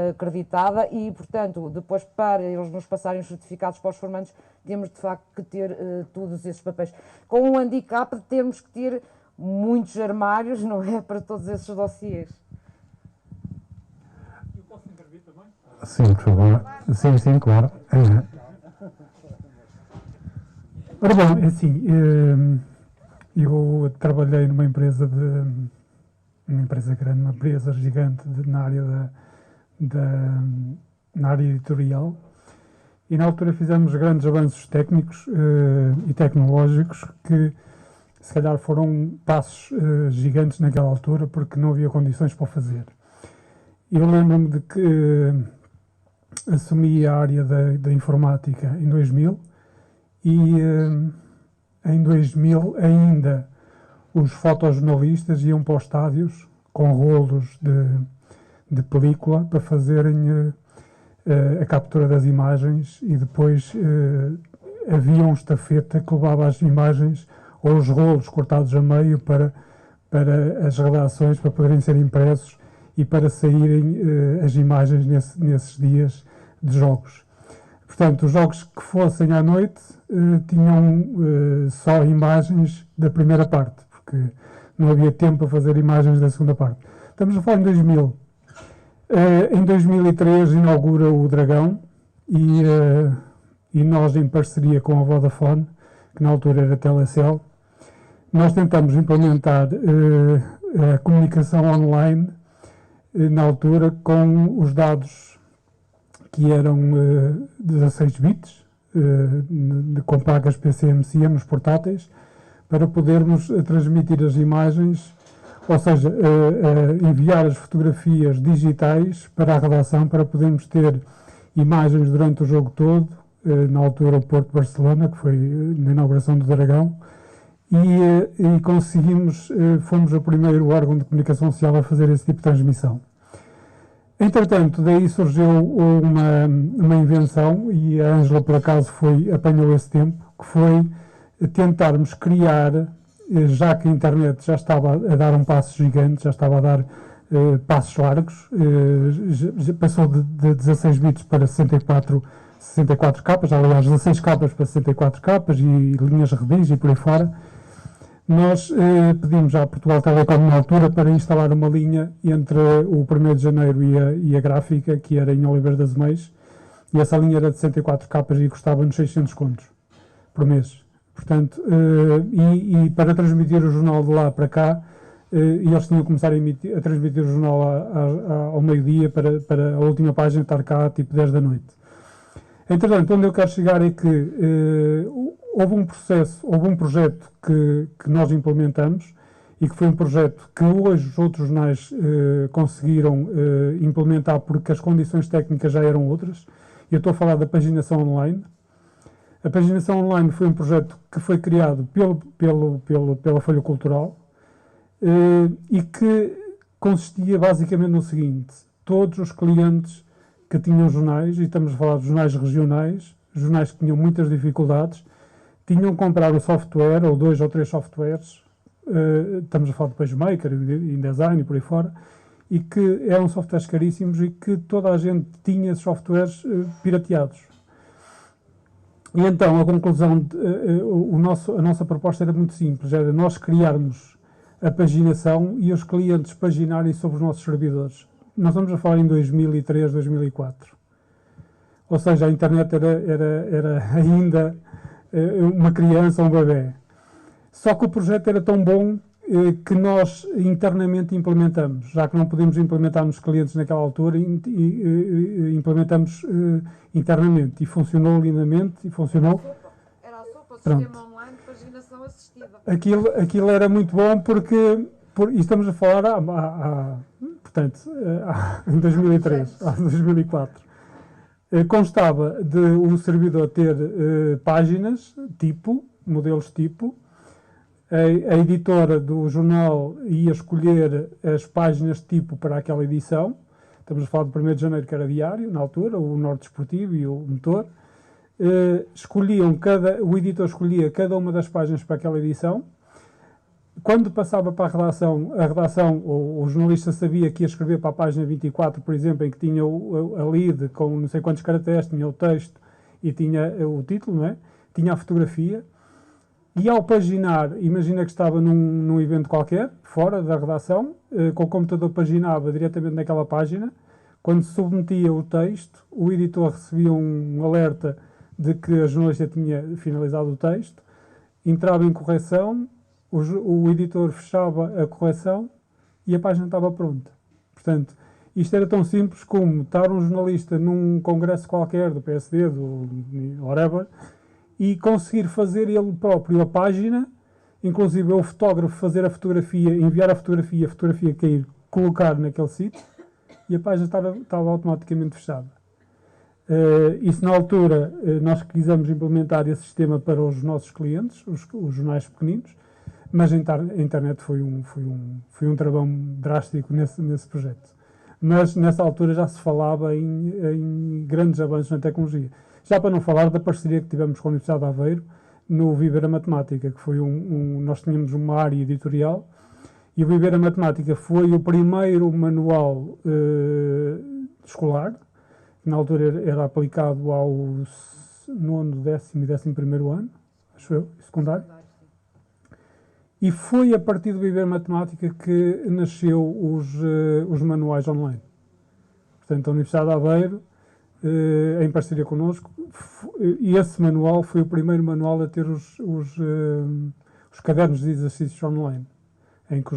acreditada, e portanto depois para eles nos passarem os certificados para os formandos temos de facto que ter todos esses papéis, com o handicap de termos que ter muitos armários, não é, para todos esses dossiês. Eu posso intervir também? Sim, por favor. Sim, claro. Ora bom, é assim, eu trabalhei numa empresa grande, uma empresa gigante na área editorial, e na altura fizemos grandes avanços técnicos e tecnológicos que se calhar foram passos gigantes naquela altura, porque não havia condições para o fazer. Eu lembro-me de que assumi a área da informática em 2000 e em 2000 ainda os fotojornalistas iam para os estádios com rolos de película para fazerem a captura das imagens, e depois havia um estafeta que levava as imagens ou os rolos cortados a meio para as redações, para poderem ser impressos e para saírem as imagens nesses dias de jogos. Portanto, os jogos que fossem à noite tinham só imagens da primeira parte, porque não havia tempo para fazer imagens da segunda parte. Estamos a falar em 2000. Em 2003 inaugura o Dragão e nós, em parceria com a Vodafone, que na altura era Telecel, nós tentamos implementar a comunicação online na altura com os dados que eram 16 bits, com placas PCMCIA nos portáteis, para podermos transmitir as imagens, ou seja, enviar as fotografias digitais para a redação, para podermos ter imagens durante o jogo todo, na altura o Porto Barcelona, que foi na inauguração do Dragão, e conseguimos, fomos o primeiro órgão de comunicação social a fazer esse tipo de transmissão. Entretanto, daí surgiu uma invenção, e a Ângela, por acaso, apanhou esse tempo, que foi tentarmos criar, já que a internet já estava a dar um passo gigante, já estava a dar passos largos, passou de 16 bits para 64 capas, aliás, 16 capas para 64 capas, e linhas redis e por aí fora. Nós pedimos à Portugal Telecom na altura para instalar uma linha entre o 1º de janeiro e a gráfica, que era em Oliveira das Meias, e essa linha era de 64 capas e custava-nos 600 contos por mês. Portanto, e para transmitir o jornal de lá para cá, eles tinham que começar a transmitir o jornal ao meio-dia para a última página estar cá tipo 10 da noite. Entretanto, onde eu quero chegar é que houve um projeto que nós implementamos, e que foi um projeto que hoje os outros jornais conseguiram implementar, porque as condições técnicas já eram outras. Eu estou a falar da paginação online. A paginação online foi um projeto que foi criado pela Folha Cultural e que consistia basicamente no seguinte: todos os clientes que tinham jornais, e estamos a falar de jornais regionais, jornais que tinham muitas dificuldades, tinham que comprar o software, ou 2 ou 3 softwares, estamos a falar de PageMaker, InDesign e por aí fora, e que eram softwares caríssimos e que toda a gente tinha esses softwares pirateados. E então a conclusão, a nossa proposta era muito simples, era nós criarmos a paginação e os clientes paginarem sobre os nossos servidores. Nós estamos a falar em 2003, 2004. Ou seja, a internet era ainda uma criança, um bebê. Só que o projeto era tão bom que nós internamente implementamos, já que não podíamos implementar nos clientes naquela altura, implementamos internamente, e funcionou lindamente, e funcionou. Era a sopa, Pronto. sistema online de paginação não assistida. Aquilo era muito bom porque e estamos a falar portanto, em 2003, 2004. Constava de um servidor ter páginas tipo, modelos tipo. A editora do jornal ia escolher as páginas tipo para aquela edição. Estamos a falar do 1º de janeiro, que era diário, na altura, o Norte Desportivo e o Motor. O editor escolhia cada uma das páginas para aquela edição. Quando passava para a redação, o jornalista sabia que ia escrever para a página 24, por exemplo, em que tinha a lead com não sei quantos caracteres, tinha o texto e tinha o título, não é? Tinha a fotografia. E ao paginar, imagina que estava num evento qualquer, fora da redação, com o computador paginava diretamente naquela página. Quando se submetia o texto, o editor recebia um alerta de que a jornalista tinha finalizado o texto, entrava em correção, o editor fechava a correção e a página estava pronta. Portanto, isto era tão simples como estar um jornalista num congresso qualquer do PSD, do whatever, e conseguir fazer ele próprio a página, inclusive o fotógrafo fazer a fotografia, enviar a fotografia cair, colocar naquele sítio, e a página estava automaticamente fechada. Isso na altura, nós quisemos implementar esse sistema para os nossos clientes, os jornais pequeninos, mas a internet foi um travão drástico nesse projeto. Mas nessa altura já se falava em grandes avanços na tecnologia. Já para não falar da parceria que tivemos com a Universidade de Aveiro no Viver a Matemática, que foi nós tínhamos uma área editorial, e o Viver a Matemática foi o primeiro manual escolar, que na altura era aplicado ao 9º, 10º e 11º ano, acho eu, secundário. E foi a partir do Viver Matemática que nasceu os manuais online. Portanto, a Universidade de Aveiro, em parceria connosco, e esse manual foi o primeiro manual a ter os cadernos de exercícios online, em que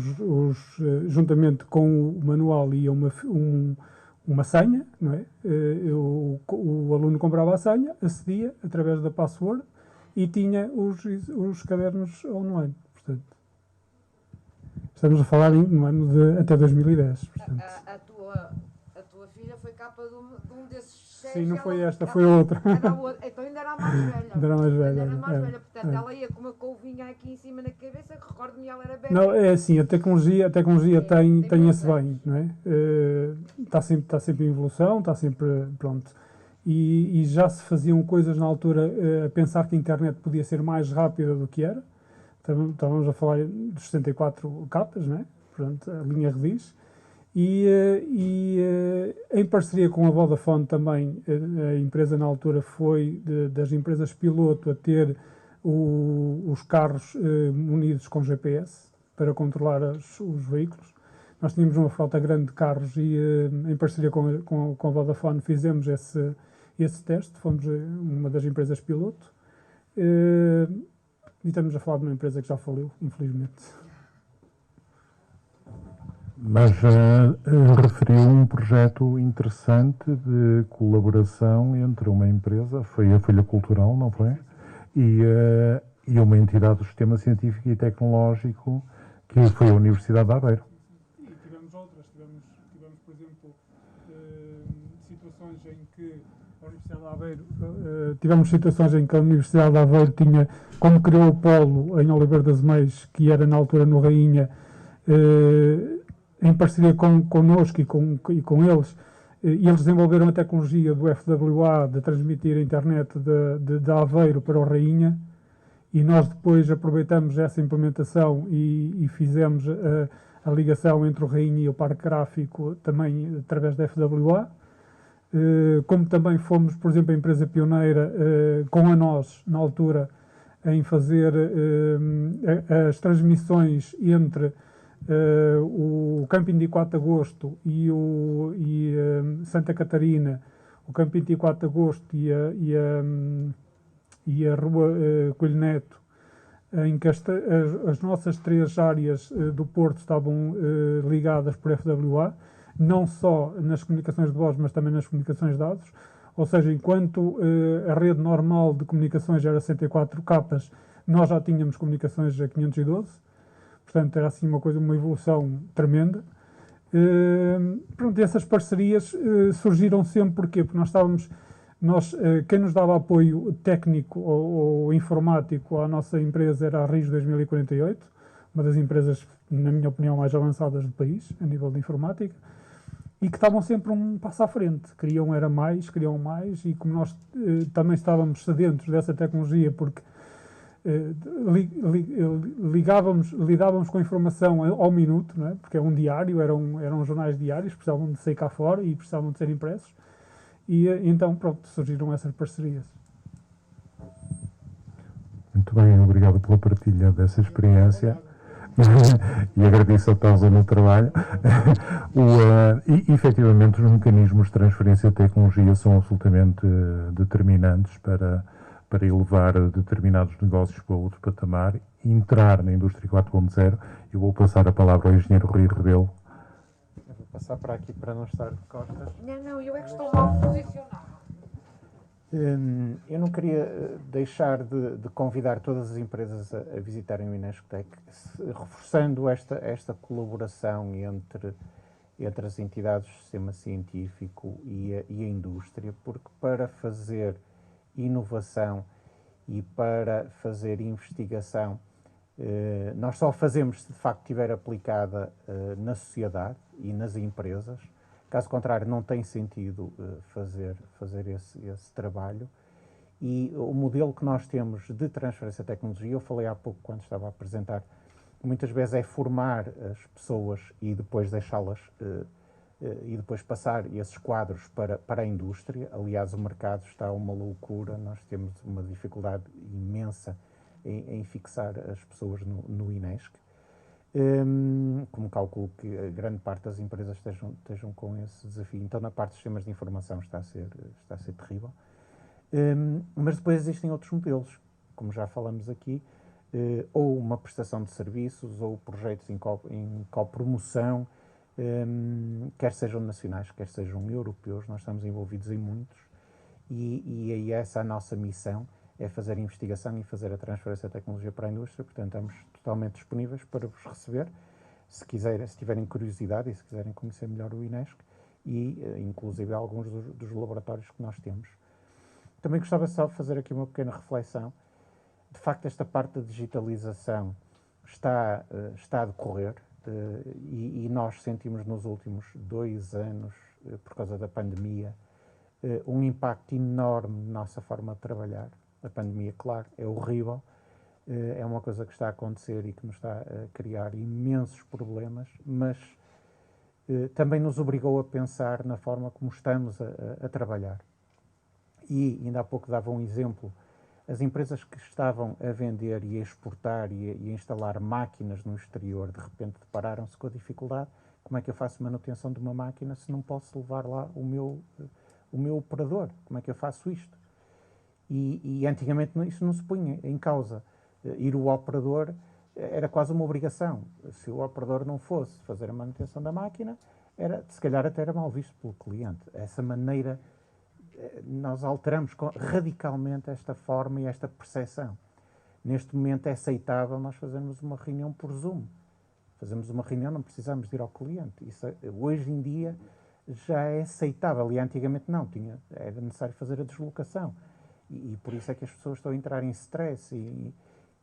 juntamente com o manual ia uma senha, não é? O aluno comprava a senha, acedia através da password e tinha os cadernos online. Portanto, estamos a falar no ano de até 2010. Portanto. A tua filha foi capa de um desses 6. Sim, não foi esta, foi outra. Então ainda era a mais velha. Ainda era mais velha. Ainda era mais velha. Portanto, ela ia com uma couvinha aqui em cima na cabeça, que recordo-me, ela era bebê. Não, é assim, a tecnologia tem esse bem, não é? Está sempre em evolução, está sempre, pronto. E já se faziam coisas na altura a pensar que a internet podia ser mais rápida do que era. Estávamos a falar dos 64 capas, não é? Pronto, a linha Redis. E em parceria com a Vodafone também, a empresa na altura foi das empresas piloto a ter os carros munidos com GPS para controlar os veículos. Nós tínhamos uma frota grande de carros e em parceria com a Vodafone fizemos esse teste, fomos uma das empresas piloto. E estamos a falar de uma empresa que já faliu, infelizmente. Mas referiu um projeto interessante de colaboração entre uma empresa, foi a Folha Cultural, não foi? E uma entidade do sistema científico e tecnológico, que foi a Universidade de Aveiro. E tivemos outras, tivemos por exemplo, situações em que a Universidade de Aveiro tinha, como criou o polo em Oliveira das Meias, que era na altura no Rainha, em parceria connosco e com eles, e eles desenvolveram a tecnologia do FWA de transmitir a internet de Aveiro para o Rainha, e nós depois aproveitamos essa implementação e fizemos a ligação entre o Rainha e o Parque Gráfico também através da FWA. Como também fomos, por exemplo, a empresa pioneira com a nós, na altura, em fazer as transmissões entre o Campo 24 de Agosto e Santa Catarina, o Campo 24 de Agosto e a Rua Coelho Neto, em que as nossas 3 áreas do Porto estavam ligadas por FWA, não só nas comunicações de voz, mas também nas comunicações de dados. Ou seja, enquanto a rede normal de comunicações era 104 capas, nós já tínhamos comunicações a 512. Portanto, era assim uma evolução tremenda. Pronto, essas parcerias surgiram sempre porquê? Porque quem nos dava apoio técnico ou informático à nossa empresa era a RIS 2048, uma das empresas, na minha opinião, mais avançadas do país, a nível de informática, e que estavam sempre um passo à frente. Queriam mais, e como nós também estávamos sedentos dessa tecnologia, porque lidávamos com a informação ao minuto, não é? Porque é um diário, eram jornais diários, precisavam de sair cá fora e precisavam de ser impressos, e então, pronto, surgiram essas parcerias. Muito bem, obrigado pela partilha dessa experiência. E agradeço a pausa no trabalho. Efetivamente, os mecanismos de transferência de tecnologia são absolutamente determinantes para elevar determinados negócios para outro patamar e entrar na indústria 4.0. Eu vou passar a palavra ao engenheiro Rui Rebelo. Eu vou passar para aqui para não estar de costas. Não, eu é que estou mal posicionado. Eu não queria deixar de convidar todas as empresas a visitarem o Inesctec, reforçando esta colaboração entre as entidades do sistema científico e a indústria, porque para fazer inovação e para fazer investigação, nós só fazemos se de facto estiver aplicada na sociedade e nas empresas. Caso contrário, não tem sentido fazer esse trabalho. E o modelo que nós temos de transferência de tecnologia, eu falei há pouco quando estava a apresentar, muitas vezes é formar as pessoas e depois deixá-las e depois passar esses quadros para a indústria. Aliás, o mercado está uma loucura, nós temos uma dificuldade imensa em fixar as pessoas no INESC. Como calculo que a grande parte das empresas estejam com esse desafio. Então, na parte dos sistemas de informação está a ser terrível. Mas depois existem outros modelos, como já falamos aqui, ou uma prestação de serviços, ou projetos em copromoção, quer sejam nacionais, quer sejam europeus. Nós estamos envolvidos em muitos, e aí essa é a nossa missão, é fazer a investigação e fazer a transferência de tecnologia para a indústria. Portanto, estamos totalmente disponíveis para vos receber, se tiverem curiosidade e se quiserem conhecer melhor o INESC e, inclusive, alguns dos laboratórios que nós temos. Também gostava só de fazer aqui uma pequena reflexão. De facto, esta parte da digitalização está a decorrer e nós sentimos nos últimos 2 anos, por causa da pandemia, um impacto enorme na nossa forma de trabalhar. A pandemia, claro, é horrível, é uma coisa que está a acontecer e que nos está a criar imensos problemas, mas também nos obrigou a pensar na forma como estamos a trabalhar. E ainda há pouco dava um exemplo, as empresas que estavam a vender e a exportar e a instalar máquinas no exterior, de repente depararam-se com a dificuldade: como é que eu faço manutenção de uma máquina se não posso levar lá o meu operador? Como é que eu faço isto? E antigamente isso não se punha em causa. Ir o operador era quase uma obrigação. Se o operador não fosse fazer a manutenção da máquina, se calhar até era mal visto pelo cliente. Essa maneira, nós alteramos radicalmente esta forma e esta percepção. Neste momento é aceitável nós fazermos uma reunião por Zoom. Fazemos uma reunião, não precisamos de ir ao cliente. Isso, hoje em dia, já é aceitável. E antigamente não, era necessário fazer a deslocação. E por isso é que as pessoas estão a entrar em stress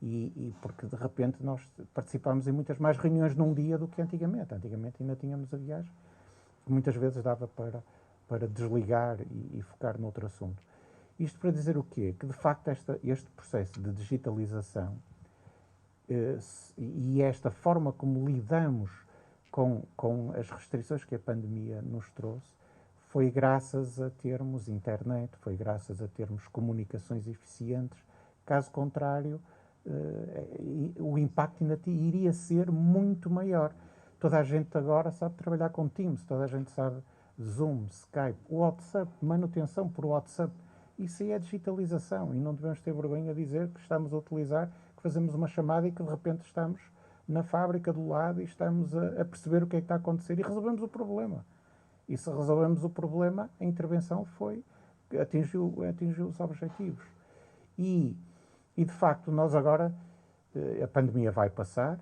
e porque de repente nós participámos em muitas mais reuniões num dia do que antigamente. Antigamente ainda tínhamos a viagem, que muitas vezes dava para desligar e focar noutro assunto. Isto para dizer o quê? Que de facto este processo de digitalização e esta forma como lidamos com as restrições que a pandemia nos trouxe foi graças a termos internet, foi graças a termos comunicações eficientes. Caso contrário, o impacto ainda iria ser muito maior. Toda a gente agora sabe trabalhar com Teams, toda a gente sabe Zoom, Skype, WhatsApp, manutenção por WhatsApp. Isso aí é digitalização e não devemos ter vergonha de dizer que estamos a utilizar, que fazemos uma chamada e que de repente estamos na fábrica do lado e estamos a perceber o que é que está a acontecer e resolvemos o problema. E se resolvemos o problema, a intervenção foi atingiu os objetivos. E de facto, nós agora, a pandemia vai passar,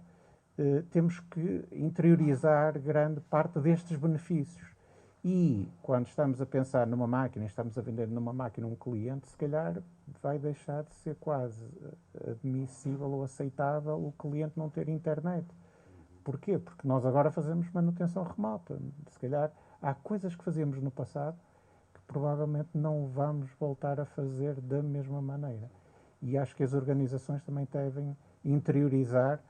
temos que interiorizar grande parte destes benefícios. E quando estamos a pensar numa máquina, estamos a vender numa máquina um cliente, se calhar vai deixar de ser quase admissível ou aceitável o cliente não ter internet. Porquê? Porque nós agora fazemos manutenção remota. Se calhar há coisas que fazíamos no passado que provavelmente não vamos voltar a fazer da mesma maneira. E acho que as organizações também devem interiorizar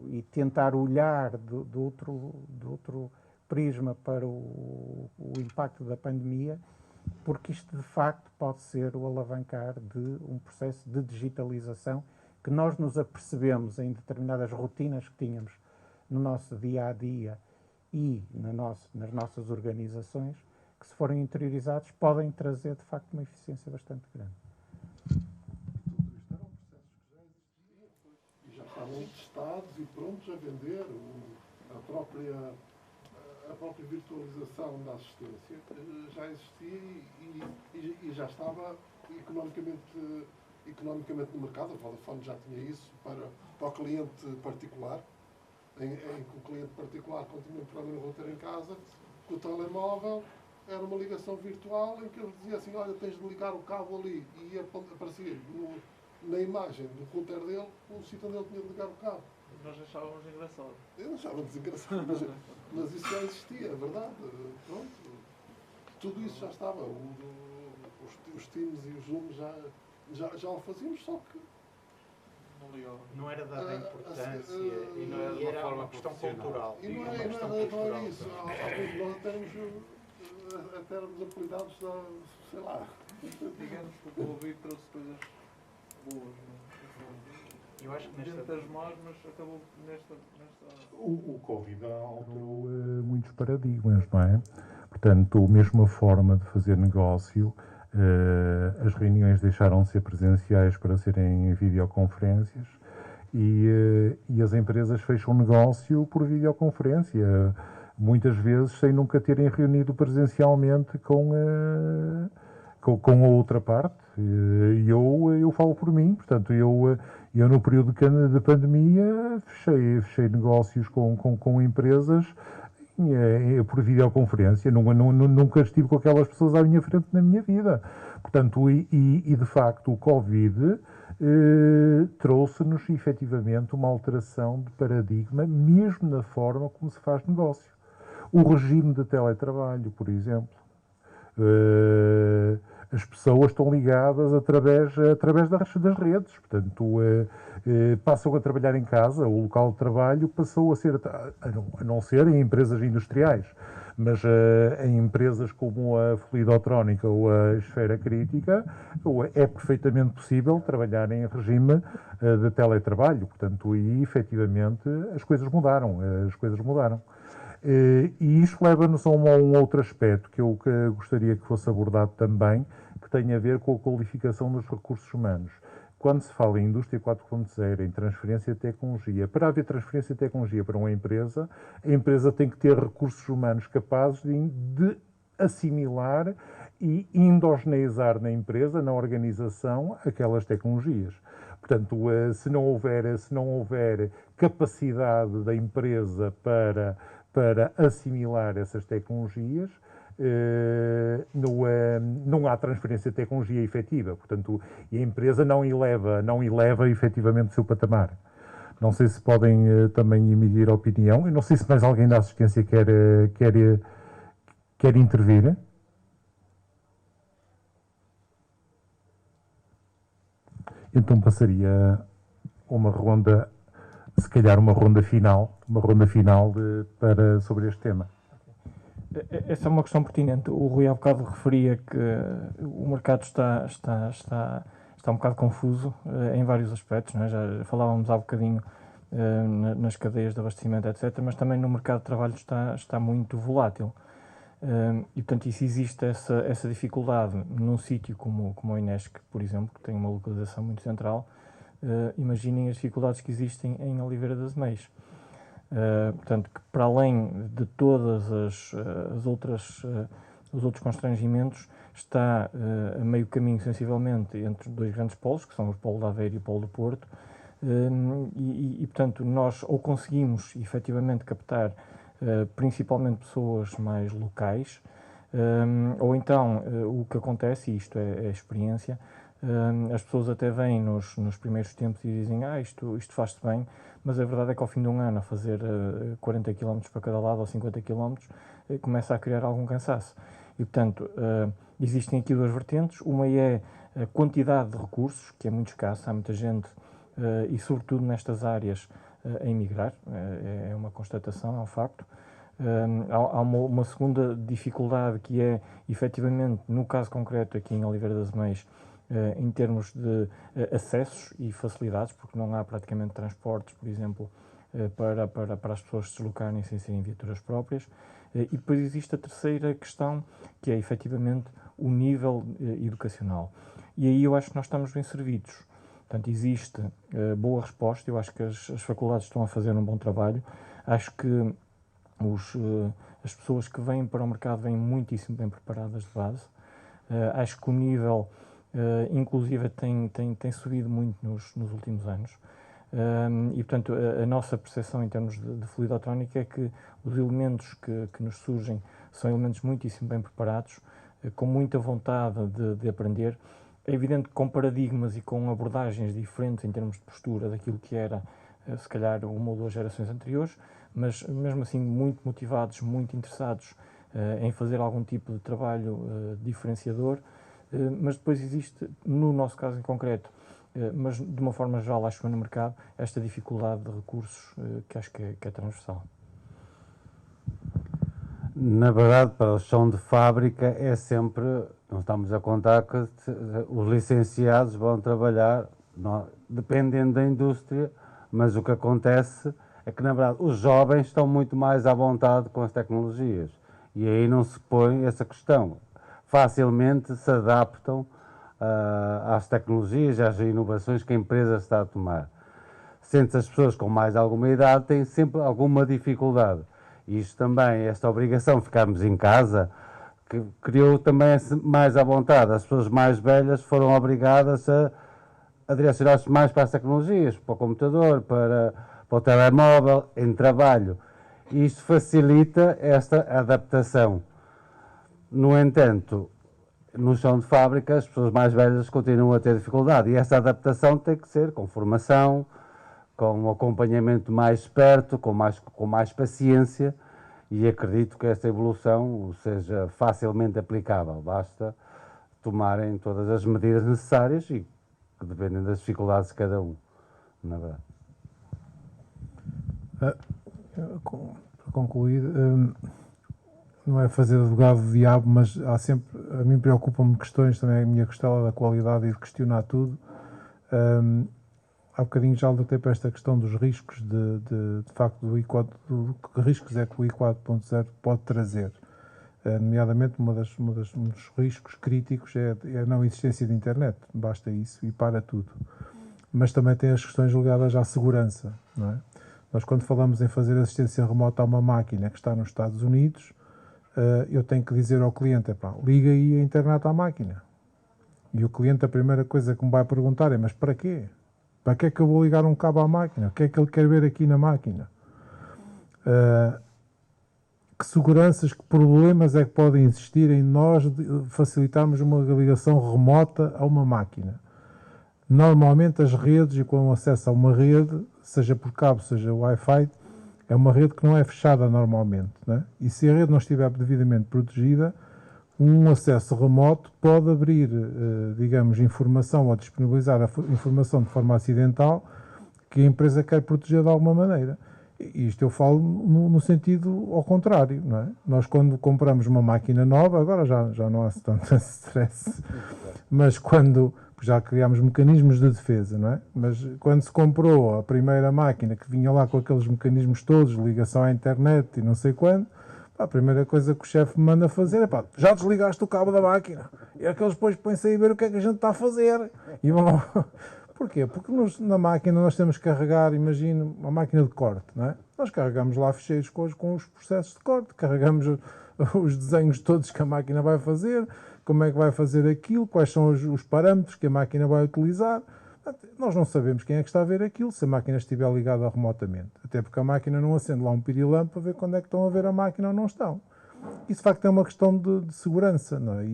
e tentar olhar do outro prisma para o impacto da pandemia, porque isto de facto pode ser o alavancar de um processo de digitalização que nós nos apercebemos em determinadas rotinas que tínhamos no nosso dia-a-dia e nas nossas organizações, que se forem interiorizados podem trazer de facto uma eficiência bastante grande. Já estavam testados e prontos a vender a própria virtualização da assistência já existia e já estava economicamente no mercado. A Vodafone já tinha isso para o cliente particular, em que o cliente particular, quando tinha um programa no router em casa, com o telemóvel, era uma ligação virtual em que ele dizia assim, olha, tens de ligar o cabo ali, e aparecia na imagem do router dele o sítio onde ele tinha de ligar o cabo. Nós achávamos engraçado. Eu não achava desengraçado, mas isso já existia, é verdade. Pronto. Tudo isso já estava. Os Teams e os Zooms já o fazíamos, só que não era dada importância e não era de uma forma uma questão cultural. E não era isso. Nós até éramos apelidados da, sei lá. Digamos que o Covid trouxe coisas boas, não é? Eu acho que das más, mas acabou nesta... O Covid alterou muitos paradigmas, não é? Portanto, a mesma forma de fazer negócio, as reuniões deixaram de ser presenciais para serem em videoconferências e as empresas fecham negócio por videoconferência, muitas vezes sem nunca terem reunido presencialmente com a outra parte. E eu falo por mim, portanto, eu no período de pandemia fechei negócios com empresas por videoconferência, nunca estive com aquelas pessoas à minha frente na minha vida. Portanto, de facto o Covid trouxe-nos efetivamente uma alteração de paradigma, mesmo na forma como se faz negócio. O regime de teletrabalho, por exemplo. As pessoas estão ligadas através das redes, portanto, passam a trabalhar em casa, o local de trabalho passou a ser, a não ser em empresas industriais, mas em empresas como a Fluidotrónica ou a Esfera Crítica, é perfeitamente possível trabalhar em regime de teletrabalho, portanto, e efetivamente as coisas mudaram. E isto leva-nos a um outro aspecto que eu gostaria que fosse abordado também, que tem a ver com a qualificação dos recursos humanos. Quando se fala em indústria 4.0, em transferência de tecnologia, para haver transferência de tecnologia para uma empresa, a empresa tem que ter recursos humanos capazes de assimilar e endogeneizar na empresa, na organização, aquelas tecnologias. Portanto, se não houver capacidade da empresa para assimilar essas tecnologias, não há transferência de tecnologia efetiva. Portanto, e a empresa não eleva efetivamente o seu patamar. Não sei se podem também emitir opinião. Eu não sei se mais alguém da assistência quer intervir. Então passaria a uma ronda, se calhar uma ronda final sobre este tema. Essa é uma questão pertinente. O Rui há bocado referia que o mercado está um bocado confuso em vários aspectos, não é? Já falávamos há bocadinho nas cadeias de abastecimento, etc., mas também no mercado de trabalho está muito volátil. E, portanto, isso existe essa dificuldade num sítio como o Inesc, por exemplo, que tem uma localização muito central. Imaginem as dificuldades que existem em Oliveira das Meias. Portanto, que para além de todas os outros constrangimentos, está a meio caminho, sensivelmente, entre dois grandes polos, que são o polo de Aveiro e o polo do Porto, portanto, nós ou conseguimos, efetivamente, captar principalmente pessoas mais locais, ou então o que acontece, e isto é experiência, as pessoas até vêm nos primeiros tempos e dizem isto faz-se bem, mas a verdade é que ao fim de um ano a fazer 40 km para cada lado ou 50 km começa a criar algum cansaço. E portanto existem aqui duas vertentes, uma é a quantidade de recursos, que é muito escassa, há muita gente e sobretudo nestas áreas a emigrar, é uma constatação, é um facto. Há uma segunda dificuldade que é, efetivamente, no caso concreto aqui em Oliveira das Meias, em termos de acessos e facilidades, porque não há praticamente transportes, por exemplo, para as pessoas se deslocarem sem serem viaturas próprias. E depois existe a terceira questão, que é efetivamente o nível educacional. E aí eu acho que nós estamos bem servidos. Portanto, existe boa resposta, eu acho que as faculdades estão a fazer um bom trabalho, acho que as pessoas que vêm para o mercado vêm muitíssimo bem preparadas de base, acho que o nível inclusive tem subido muito nos últimos anos. E, portanto, a nossa percepção em termos de fluidotrónica é que os elementos que nos surgem são elementos muitíssimo bem preparados, com muita vontade de aprender. É evidente que com paradigmas e com abordagens diferentes em termos de postura daquilo que era, se calhar, uma ou duas gerações anteriores, mas mesmo assim muito motivados, muito interessados em fazer algum tipo de trabalho diferenciador. Mas depois existe, no nosso caso em concreto, mas de uma forma geral, acho que no mercado, esta dificuldade de recursos que acho que é transversal. Na verdade, para o chão de fábrica é sempre, não estamos a contar que os licenciados vão trabalhar, dependendo da indústria, mas o que acontece é que, na verdade, os jovens estão muito mais à vontade com as tecnologias e aí não se põe essa questão. Facilmente se adaptam às tecnologias, às inovações que a empresa está a tomar. Sendo as pessoas com mais alguma idade têm sempre alguma dificuldade. E isto também, esta obrigação de ficarmos em casa, que criou também mais à vontade. As pessoas mais velhas foram obrigadas a direcionar-se mais para as tecnologias, para o computador, para o telemóvel, em trabalho. E isto facilita esta adaptação. No entanto, no chão de fábrica, as pessoas mais velhas continuam a ter dificuldade e essa adaptação tem que ser com formação, com um acompanhamento mais perto, com mais paciência e acredito que esta evolução seja facilmente aplicável. Basta tomarem todas as medidas necessárias e que dependem das dificuldades de cada um, na verdade. Para concluir, não é fazer advogado do diabo, mas há sempre, a mim preocupam-me questões, também a minha costela da qualidade e de questionar tudo. Há bocadinho já alertei para esta questão dos riscos, de facto, do que riscos é que o I 4.0 pode trazer. Nomeadamente, um dos riscos críticos é a não existência de internet, basta isso e para tudo. Mas também tem as questões ligadas à segurança, não é? Nós, quando falamos em fazer assistência remota a uma máquina que está nos Estados Unidos, eu tenho que dizer ao cliente, liga aí a internet à máquina. E o cliente, a primeira coisa que me vai perguntar é, mas para quê? Para que é que eu vou ligar um cabo à máquina? O que é que ele quer ver aqui na máquina? Que seguranças, que problemas é que podem existir em nós facilitarmos uma ligação remota a uma máquina? Normalmente as redes, e com acesso a uma rede, seja por cabo, seja Wi-Fi, é uma rede que não é fechada normalmente, né? E se a rede não estiver devidamente protegida, um acesso remoto pode abrir, digamos, informação ou disponibilizar a informação de forma acidental que a empresa quer proteger de alguma maneira. E isto eu falo no sentido ao contrário, não é? Nós, quando compramos uma máquina nova, agora já não há tanto stress, mas quando já criámos mecanismos de defesa, não é? Mas quando se comprou a primeira máquina que vinha lá com aqueles mecanismos todos, ligação à internet e não sei quando, a primeira coisa que o chefe me manda fazer é, já desligaste o cabo da máquina. E é que eles depois põem-se aí a ver o que é que a gente está a fazer. E vão... Porquê? Porque na máquina nós temos que carregar, imagino, uma máquina de corte, não é? Nós carregamos lá ficheiros com os processos de corte, carregamos os desenhos todos que a máquina vai fazer, como é que vai fazer aquilo, quais são os parâmetros que a máquina vai utilizar. Nós não sabemos quem é que está a ver aquilo se a máquina estiver ligada remotamente. Até porque a máquina não acende lá um pirilampo para ver quando é que estão a ver a máquina ou não estão. Isso, de facto, é uma questão de segurança, não é?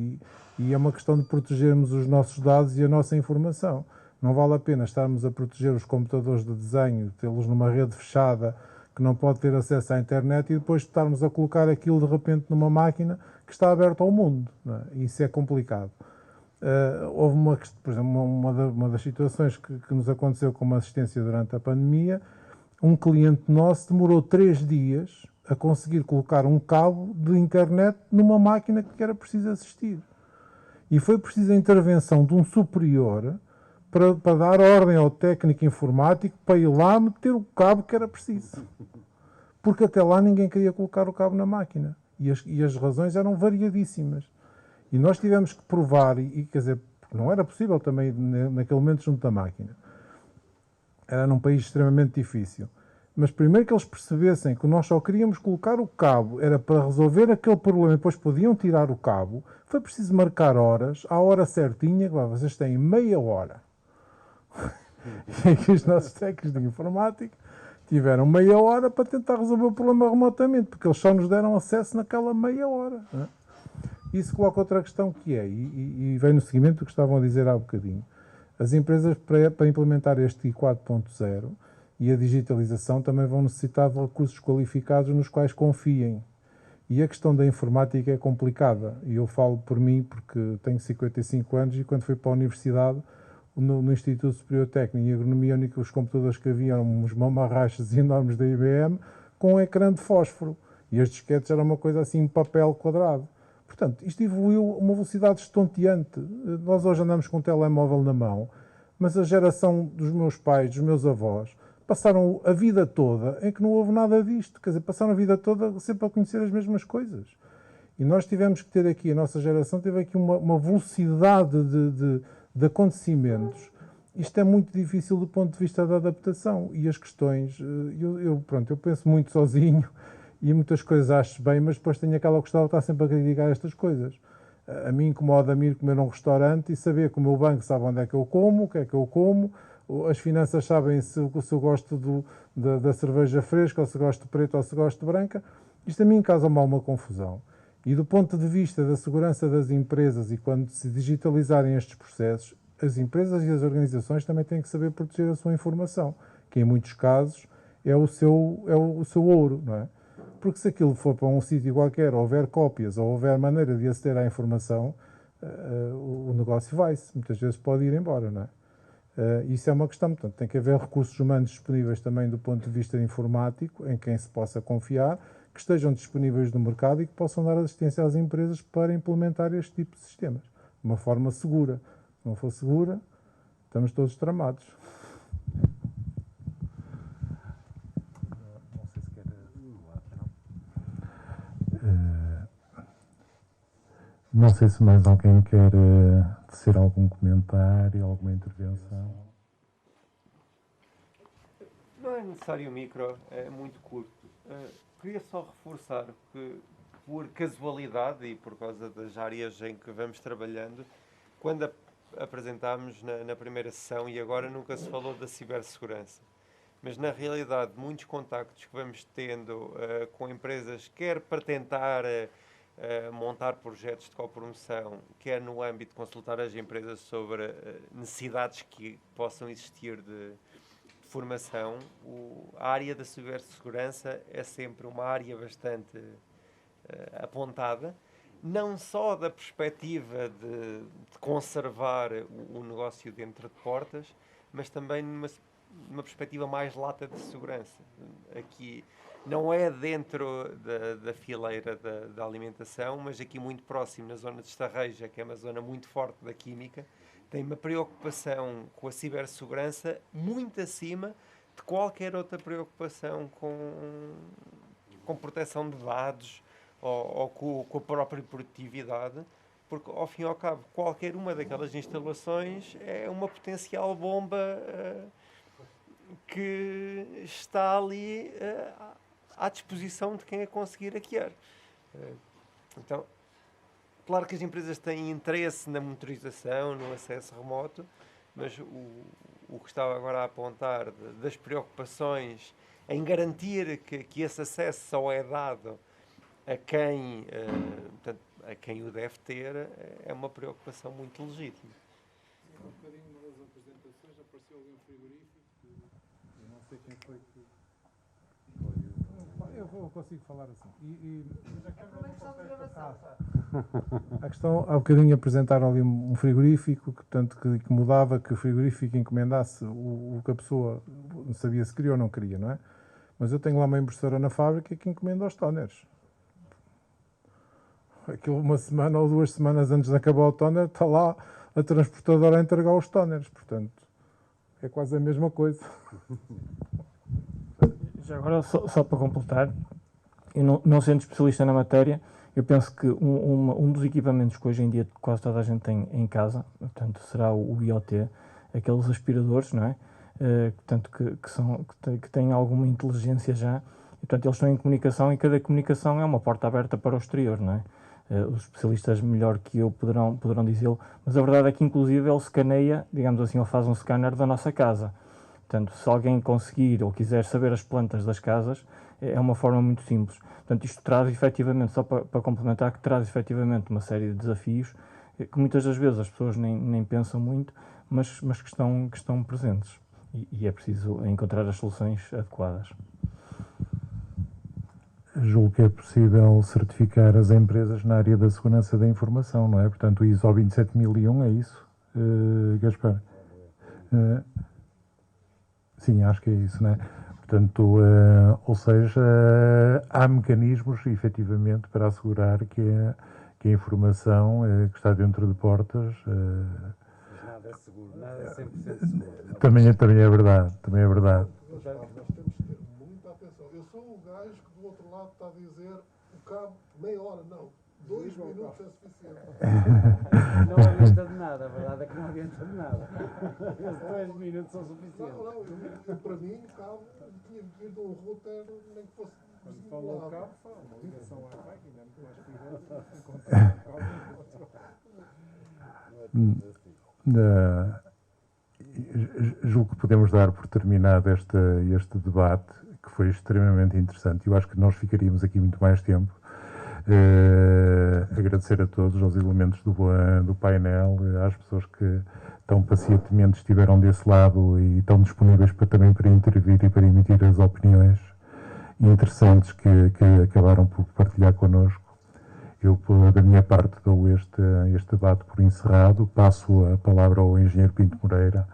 E é uma questão de protegermos os nossos dados e a nossa informação. Não vale a pena estarmos a proteger os computadores de desenho, tê-los numa rede fechada que não pode ter acesso à internet e depois estarmos a colocar aquilo de repente numa máquina que está aberta ao mundo, não é? Isso é complicado. Houve por exemplo, uma das situações que nos aconteceu com uma assistência durante a pandemia, um cliente nosso demorou 3 dias a conseguir colocar um cabo de internet numa máquina que era preciso assistir. E foi preciso a intervenção de um superior para dar ordem ao técnico informático para ir lá meter o cabo que era preciso. Porque até lá ninguém queria colocar o cabo na máquina. E as razões eram variadíssimas. E nós tivemos que provar, quer dizer, não era possível também naquele momento junto da máquina. Era num país extremamente difícil. Mas primeiro que eles percebessem que nós só queríamos colocar o cabo, era para resolver aquele problema, e depois podiam tirar o cabo, foi preciso marcar horas, à hora certinha, vocês têm meia hora. E aqui os nossos técnicos de informática tiveram meia hora para tentar resolver o problema remotamente, porque eles só nos deram acesso naquela meia hora. Não é? Isso coloca outra questão que é, e vem no seguimento do que estavam a dizer há bocadinho. As empresas, para implementar este I 4.0 e a digitalização, também vão necessitar de recursos qualificados nos quais confiem. E a questão da informática é complicada. E eu falo por mim porque tenho 55 anos e quando fui para a universidade, no Instituto Superior Técnico e Agronomia, os computadores que havia eram uns mamarrachos enormes da IBM com um ecrã de fósforo. E as disquetes eram uma coisa assim, papel quadrado. Portanto, isto evoluiu a uma velocidade estonteante. Nós hoje andamos com um telemóvel na mão, mas a geração dos meus pais, dos meus avós, passaram a vida toda em que não houve nada disto. Quer dizer, passaram a vida toda sempre a conhecer as mesmas coisas. E nós tivemos que ter aqui, a nossa geração teve aqui uma velocidade de acontecimentos. Isto é muito difícil do ponto de vista da adaptação. E as questões, eu penso muito sozinho, e muitas coisas acho bem, mas depois tenho aquela questão de estar sempre a criticar estas coisas. A mim incomoda-me ir comer num restaurante e saber que o meu banco sabe onde é que eu como, o que é que eu como, as finanças sabem se eu gosto da cerveja fresca, ou se gosto de preto, ou se gosto de branca. Isto a mim causa-me alguma confusão. E do ponto de vista da segurança das empresas e quando se digitalizarem estes processos, as empresas e as organizações também têm que saber proteger a sua informação, que em muitos casos é o seu ouro, não é? Porque se aquilo for para um sítio qualquer, houver cópias ou houver maneira de aceder à informação, o negócio vai-se. Muitas vezes pode ir embora, não é? Isso é uma questão. Portanto, tem que haver recursos humanos disponíveis também do ponto de vista informático, em quem se possa confiar, que estejam disponíveis no mercado e que possam dar assistência às empresas para implementar este tipo de sistemas. De uma forma segura. Se não for segura, estamos todos tramados. Não sei se mais alguém quer tecer algum comentário, alguma intervenção. Não é necessário o micro, é muito curto. Queria só reforçar que, por casualidade e por causa das áreas em que vamos trabalhando, quando apresentámos na primeira sessão e agora nunca se falou da cibersegurança. Mas, na realidade, muitos contactos que vamos tendo com empresas, quer para tentar montar projetos de copromoção, quer no âmbito de consultar as empresas sobre necessidades que possam existir de formação, a área da cibersegurança é sempre uma área bastante apontada, não só da perspectiva de conservar o negócio dentro de portas, mas também numa perspectiva mais lata de segurança. Aqui não é dentro da fileira da alimentação, mas aqui muito próximo, na zona de Estarreja, que é uma zona muito forte da química, tem uma preocupação com a cibersegurança muito acima de qualquer outra preocupação com proteção de dados ou com a própria produtividade, porque, ao fim e ao cabo, qualquer uma daquelas instalações é uma potencial bomba que está ali à disposição de quem a conseguir hackear. Então, Claro que as empresas têm interesse na monitorização, no acesso remoto, mas o que estava agora a apontar das preocupações em garantir que esse acesso só é dado a quem, portanto, a quem o deve ter, é uma preocupação muito legítima. Um bocadinho uma das apresentações apareceu ali um frigorífico, eu não sei quem foi que... Eu consigo falar assim. A questão, há bocadinho apresentaram ali um frigorífico que mudava, que o frigorífico encomendasse o que a pessoa não sabia se queria ou não queria, não é? Mas eu tenho lá uma impressora na fábrica que encomenda os toners. Aquilo uma semana ou 2 semanas antes de acabar o toner, está lá a transportadora a entregar os toners. Portanto, é quase a mesma coisa. Já agora, só para completar, eu não sendo especialista na matéria, eu penso que um dos equipamentos que hoje em dia quase toda a gente tem em casa, portanto, será o IoT, aqueles aspiradores, não é? Portanto, que têm alguma inteligência já, e, portanto, eles estão em comunicação e cada comunicação é uma porta aberta para o exterior, não é? Os especialistas melhor que eu poderão dizê-lo, mas a verdade é que inclusive ele escaneia, digamos assim, ele faz um scanner da nossa casa. Portanto, se alguém conseguir ou quiser saber as plantas das casas, é uma forma muito simples. Portanto, isto traz efetivamente, só para complementar, que traz efetivamente uma série de desafios que muitas das vezes as pessoas nem pensam muito, mas que estão presentes. E é preciso encontrar as soluções adequadas. Julgo que é possível certificar as empresas na área da segurança da informação, não é? Portanto, o ISO 27001 é isso, Gaspar? Sim, acho que é isso, não é? Portanto, ou seja, há mecanismos, efetivamente, para assegurar que a informação que está dentro de portas... Nada é seguro, nada é 100% seguro. Também é verdade, também é verdade. Nós temos que ter muita atenção. Eu sou o gajo que do outro lado está a dizer o cabo meia hora, não. 2 minutos é suficiente. Não adianta de nada, a verdade é que não adianta de nada. Os 2 minutos são suficientes. Não, para mim o cabo tinha que vir de um router, nem que fosse... Quando fala o cabo, fala uma ligação Wi-Fi, que ainda é muito mais perigoso. Julgo que podemos dar por terminado este debate, que foi extremamente interessante. Eu acho que nós ficaríamos aqui muito mais tempo. Agradecer a todos, aos elementos do painel, às pessoas que tão pacientemente estiveram desse lado e estão disponíveis também para intervir e para emitir as opiniões interessantes que acabaram por partilhar connosco. Eu, da minha parte, dou este debate por encerrado. Passo a palavra ao engenheiro Pinto Moreira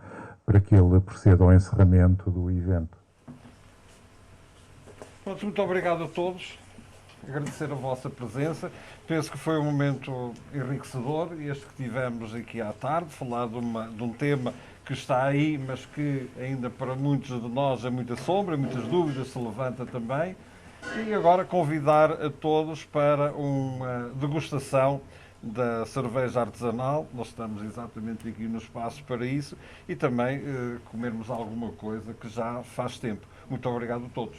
para que ele proceda ao encerramento do evento. Muito obrigado a todos. Agradecer a vossa presença. Penso que foi um momento enriquecedor, este que tivemos aqui à tarde, falar de um tema que está aí, mas que ainda para muitos de nós é muita sombra, muitas dúvidas se levanta também. E agora convidar a todos para uma degustação da cerveja artesanal. Nós estamos exatamente aqui no espaço para isso e também comermos alguma coisa que já faz tempo. Muito obrigado a todos.